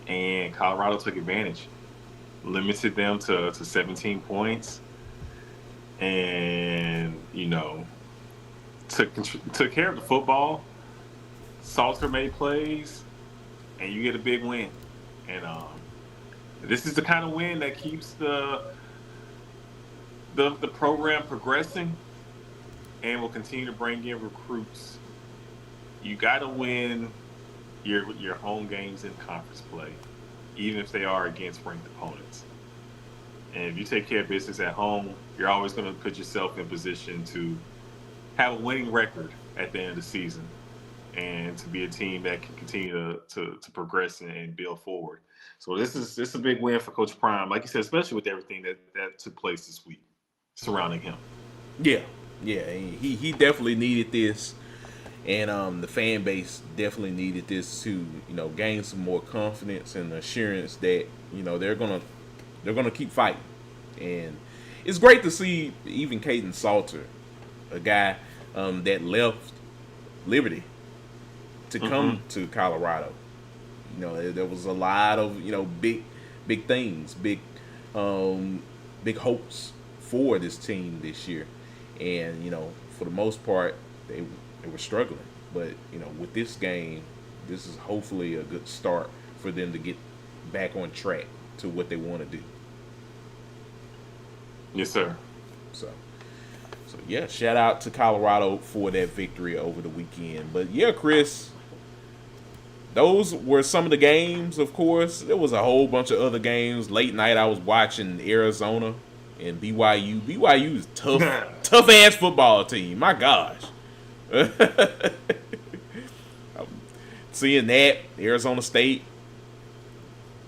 [SPEAKER 2] and Colorado took advantage, limited them to 17 points, and took care of the football. Salter made plays, and you get a big win. And this is the kind of win that keeps the program progressing and will continue to bring in recruits. You got to win your home games in conference play, even if they are against ranked opponents. And if you take care of business at home, you're always going to put yourself in position to have a winning record at the end of the season and to be a team that can continue to progress and build forward. So this is a big win for Coach Prime, like you said, especially with everything that took place this week surrounding him.
[SPEAKER 1] Yeah, he definitely needed this, and the fan base definitely needed this to gain some more confidence and assurance that they're gonna keep fighting. And it's great to see even Caden Salter, a guy that left Liberty to come to Colorado. There was a lot of big things, big hopes for this team this year, and for the most part they were struggling. But with this game, this is hopefully a good start for them to get back on track to what they want to do.
[SPEAKER 2] Yes, sir.
[SPEAKER 1] So yeah, shout out to Colorado for that victory over the weekend. But yeah, Chris, those were some of the games. Of course, there was a whole bunch of other games. Late night, I was watching Arizona and BYU. BYU is tough ass football team. My gosh. Seeing that, Arizona State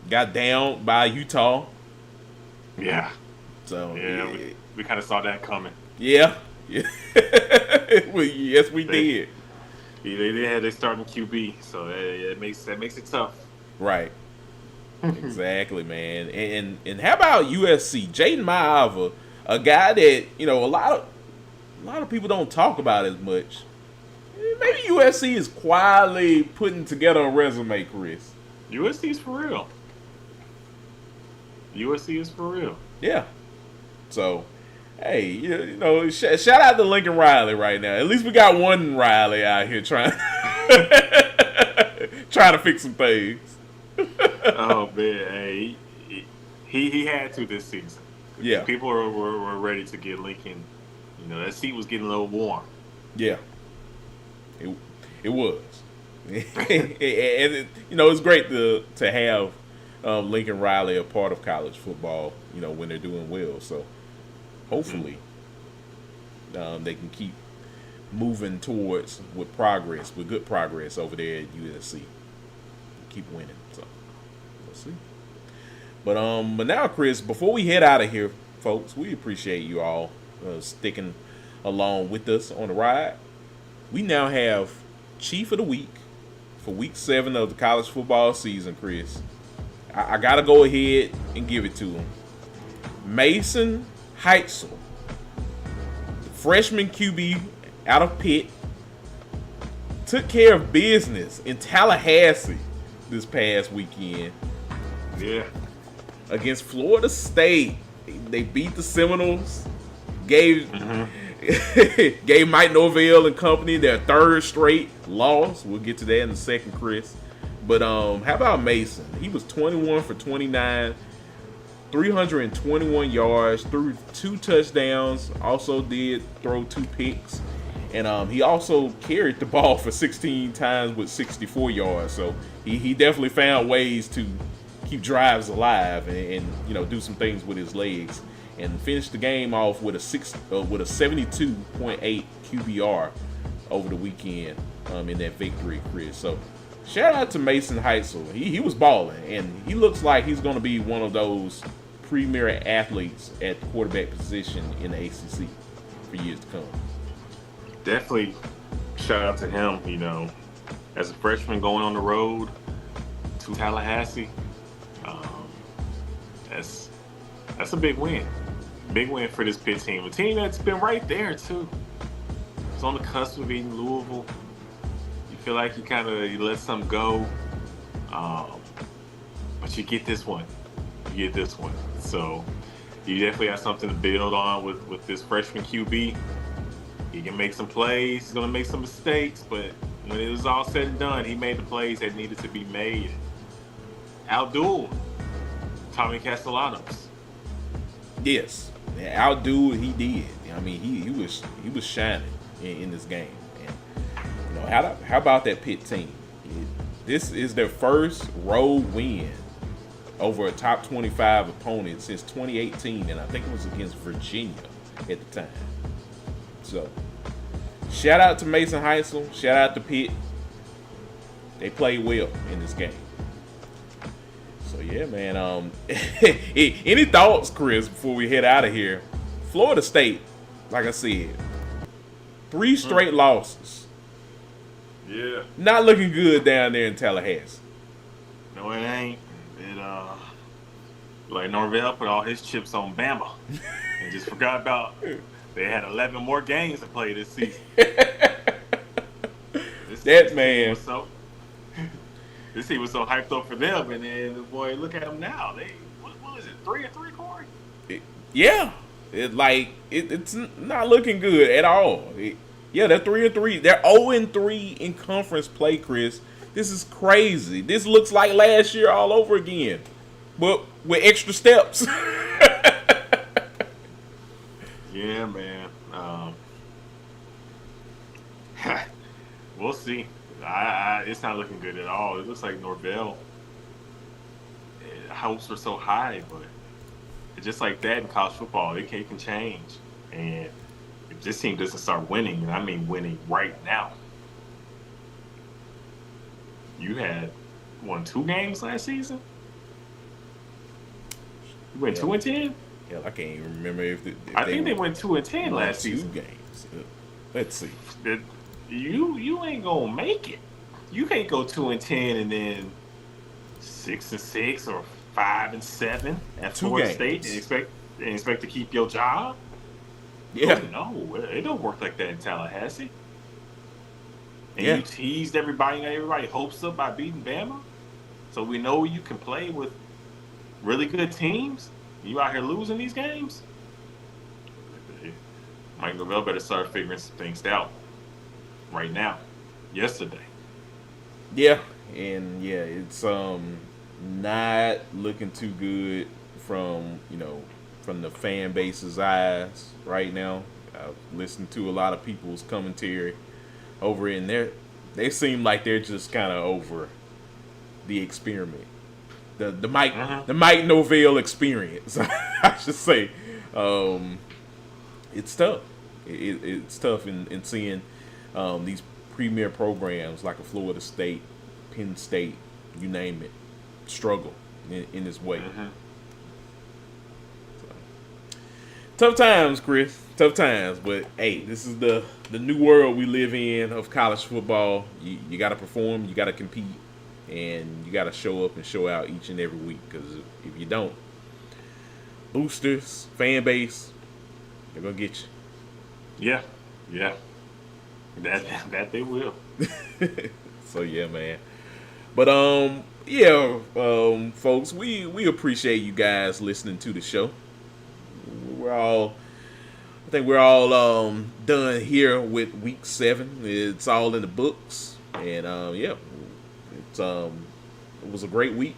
[SPEAKER 1] got down by Utah.
[SPEAKER 2] Yeah.
[SPEAKER 1] So
[SPEAKER 2] yeah, we kind of saw that coming.
[SPEAKER 1] Yeah. Yes, we did.
[SPEAKER 2] They had their starting QB, so that makes it tough.
[SPEAKER 1] Right. Exactly, man. And how about USC? Jaden Maiava, a guy that a lot of people don't talk about as much. Maybe USC is quietly putting together a resume, Chris.
[SPEAKER 2] USC is for real. USC is for real.
[SPEAKER 1] Yeah. So, hey, shout out to Lincoln Riley right now. At least we got one Riley out here trying to fix some things.
[SPEAKER 2] Oh man, hey, he had to this season.
[SPEAKER 1] Yeah,
[SPEAKER 2] people were ready to get Lincoln. That seat was getting a little warm.
[SPEAKER 1] Yeah, it was. And it's great to have Lincoln Riley a part of college football. When they're doing well. So hopefully they can keep moving towards with good progress over there at USC. Keep winning. So we'll see. But now, Chris, before we head out of here, folks, we appreciate you all sticking along with us on the ride. We now have Chief of the Week for Week 7 of the college football season, Chris. I got to go ahead and give it to him. Mason Heitzel, the freshman QB out of Pitt, took care of business in Tallahassee this past weekend.
[SPEAKER 2] Yeah.
[SPEAKER 1] Against Florida State. They beat the Seminoles, gave Mike Norvell and company their third straight loss. We'll get to that in a second, Chris. But how about Mason? He was 21 for 29, 321 yards, threw 2 touchdowns, also did throw 2 picks. And he also carried the ball for 16 times with 64 yards. So he definitely found ways to keep drives alive and do some things with his legs and finished the game off with a 72.8 QBR over the weekend in that victory, Chris. So shout out to Mason Heitzel. He was balling, and he looks like he's going to be one of those premier athletes at the quarterback position in the ACC for years to come.
[SPEAKER 2] Definitely shout out to him, as a freshman going on the road to Tallahassee. That's a big win. Big win for this Pitt team. A team that's been right there, too. It's on the cusp of beating Louisville. You feel like you let something go. But you get this one. So you definitely have something to build on with this freshman QB. He can make some plays. He's going to make some mistakes. But when it was all said and done, he made the plays that needed to be made. Outdueled Tommy Castellanos.
[SPEAKER 1] Yes, outdo he did. I mean, he was shining in this game. And how about that Pitt team? This is their first road win over a top 25 opponent since 2018, and I think it was against Virginia at the time. So, shout out to Mason Heitzel. Shout out to Pitt. They played well in this game. So yeah, man. Any thoughts, Chris, before we head out of here? Florida State, like I said, 3 straight losses.
[SPEAKER 2] Yeah.
[SPEAKER 1] Not looking good down there in Tallahassee.
[SPEAKER 2] No, it ain't. Like Norvell put all his chips on Bama and just forgot about they had 11 more games to play this season.
[SPEAKER 1] That man.
[SPEAKER 2] This team was so hyped up for them, and then boy, look at them now. They what is it, 3-3, Corey?
[SPEAKER 1] Yeah, it's not looking good at all. They're 3-3. They're 0-3 in conference play, Chris. This is crazy. This looks like last year all over again, but with extra steps.
[SPEAKER 2] Yeah, man. We'll see. It's not looking good at all. It looks like Norvell. Hopes are so high, but it's just like that in college football. It can change. And if this team doesn't start winning, and I mean winning right now, you had won 2 games last season? You went 2-10?
[SPEAKER 1] Yeah, I can't even remember if
[SPEAKER 2] I think they went 2-10 last season.
[SPEAKER 1] 2 games. Let's see.
[SPEAKER 2] You ain't gonna make it. You can't go 2-10 and then 6-6 or 5-7 at Florida State and expect to keep your job.
[SPEAKER 1] Yeah.
[SPEAKER 2] Oh, no, it don't work like that in Tallahassee. And
[SPEAKER 1] you
[SPEAKER 2] teased everybody, and everybody hopes up by beating Bama. So we know you can play with really good teams. You out here losing these games. Mike Norvell better start figuring some things out right now. Yesterday.
[SPEAKER 1] Yeah, and it's not looking too good from the fan base's eyes right now. I've listened to a lot of people's commentary over in there. They seem like they're just kind of over the experiment, the Mike Norvell experience. I should say, it's tough. It's tough in seeing these premier programs like a Florida State, Penn State, you name it, struggle in this way. Tough times, Chris. Tough times. But, hey, this is the new world we live in of college football. You got to perform. You got to compete. And you got to show up and show out each and every week. Because if you don't, boosters, fan base, they're going to get you.
[SPEAKER 2] Yeah. That they will.
[SPEAKER 1] So, yeah, man. But, folks, we appreciate you guys listening to the show. I think we're all done here with week 7. It's all in the books, and it was a great week,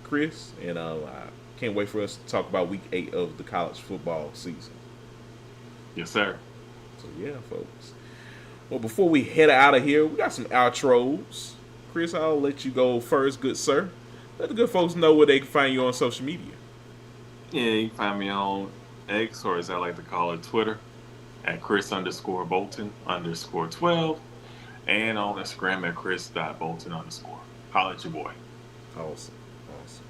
[SPEAKER 1] Chris, and I can't wait for us to talk about week 8 of the college football season.
[SPEAKER 2] Yes, sir.
[SPEAKER 1] So yeah, folks. Well, before we head out of here, we got some outros. Chris, I'll let you go first, good sir. Let the good folks know where they can find you on social media.
[SPEAKER 2] Yeah, you can find me on X, or as I like to call it, Twitter, at Chris_Bolton_12, and on Instagram at Chris.Bolton_. Holla at your boy.
[SPEAKER 1] Awesome. Awesome.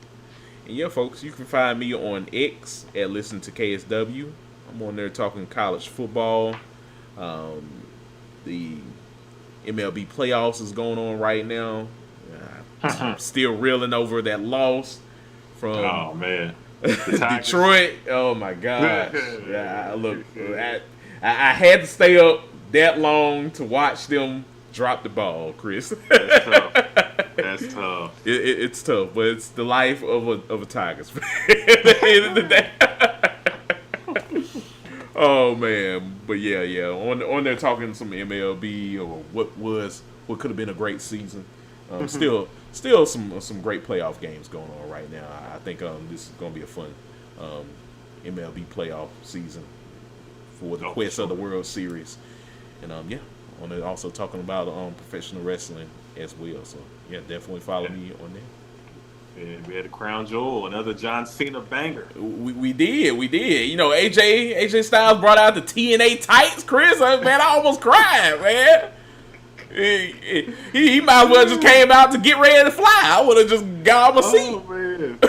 [SPEAKER 1] And yeah, folks, you can find me on X at Listen to KSW. I'm on there talking college football. The MLB playoffs is going on right now. Still reeling over that loss from
[SPEAKER 2] Oh man, the Tigers.
[SPEAKER 1] Detroit. Oh my gosh. Yeah, look, I had to stay up that long to watch them drop the ball, Chris.
[SPEAKER 2] That's tough. That's tough.
[SPEAKER 1] It's tough, but it's the life of a Tigers fan. At the end of the day. Oh man, but yeah. On there talking some MLB or what could have been a great season. Still some great playoff games going on right now. I think this is going to be a fun MLB playoff season for the quest of the World Series. And on there also talking about professional wrestling as well. So yeah, definitely follow me on there.
[SPEAKER 2] And we had a crown jewel, another John Cena banger.
[SPEAKER 1] We did. You know, AJ Styles brought out the TNA tights, Chris. Man, I almost cried, man. He might as well just came out to get ready to fly. I would have just got on my seat.
[SPEAKER 2] Oh man,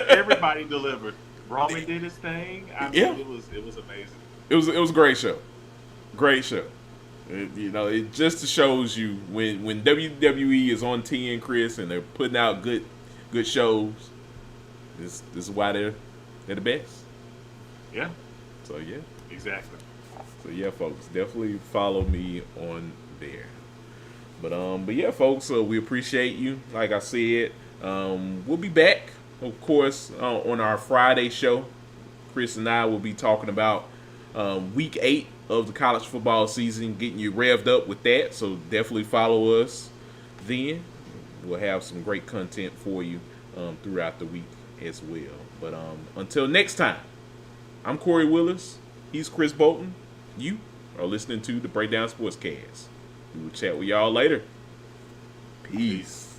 [SPEAKER 2] everybody delivered. Roman did his thing. I mean, it was amazing.
[SPEAKER 1] It was a great show. Great show. It just shows you when WWE is on TN, Chris, and they're putting out good shows. This is why they're the best.
[SPEAKER 2] Yeah.
[SPEAKER 1] So yeah.
[SPEAKER 2] Exactly.
[SPEAKER 1] So yeah, folks, definitely follow me on there. But yeah, folks, we appreciate you. Like I said, we'll be back, of course, on our Friday show. Chris and I will be talking about week 8 of the college football season, getting you revved up with that. So definitely follow us then. We'll have some great content for you throughout the week as well. But until next time, I'm Corey Willis. He's Chris Bolton. You are listening to the Breakdown Sportscast. We will chat with y'all later. Peace.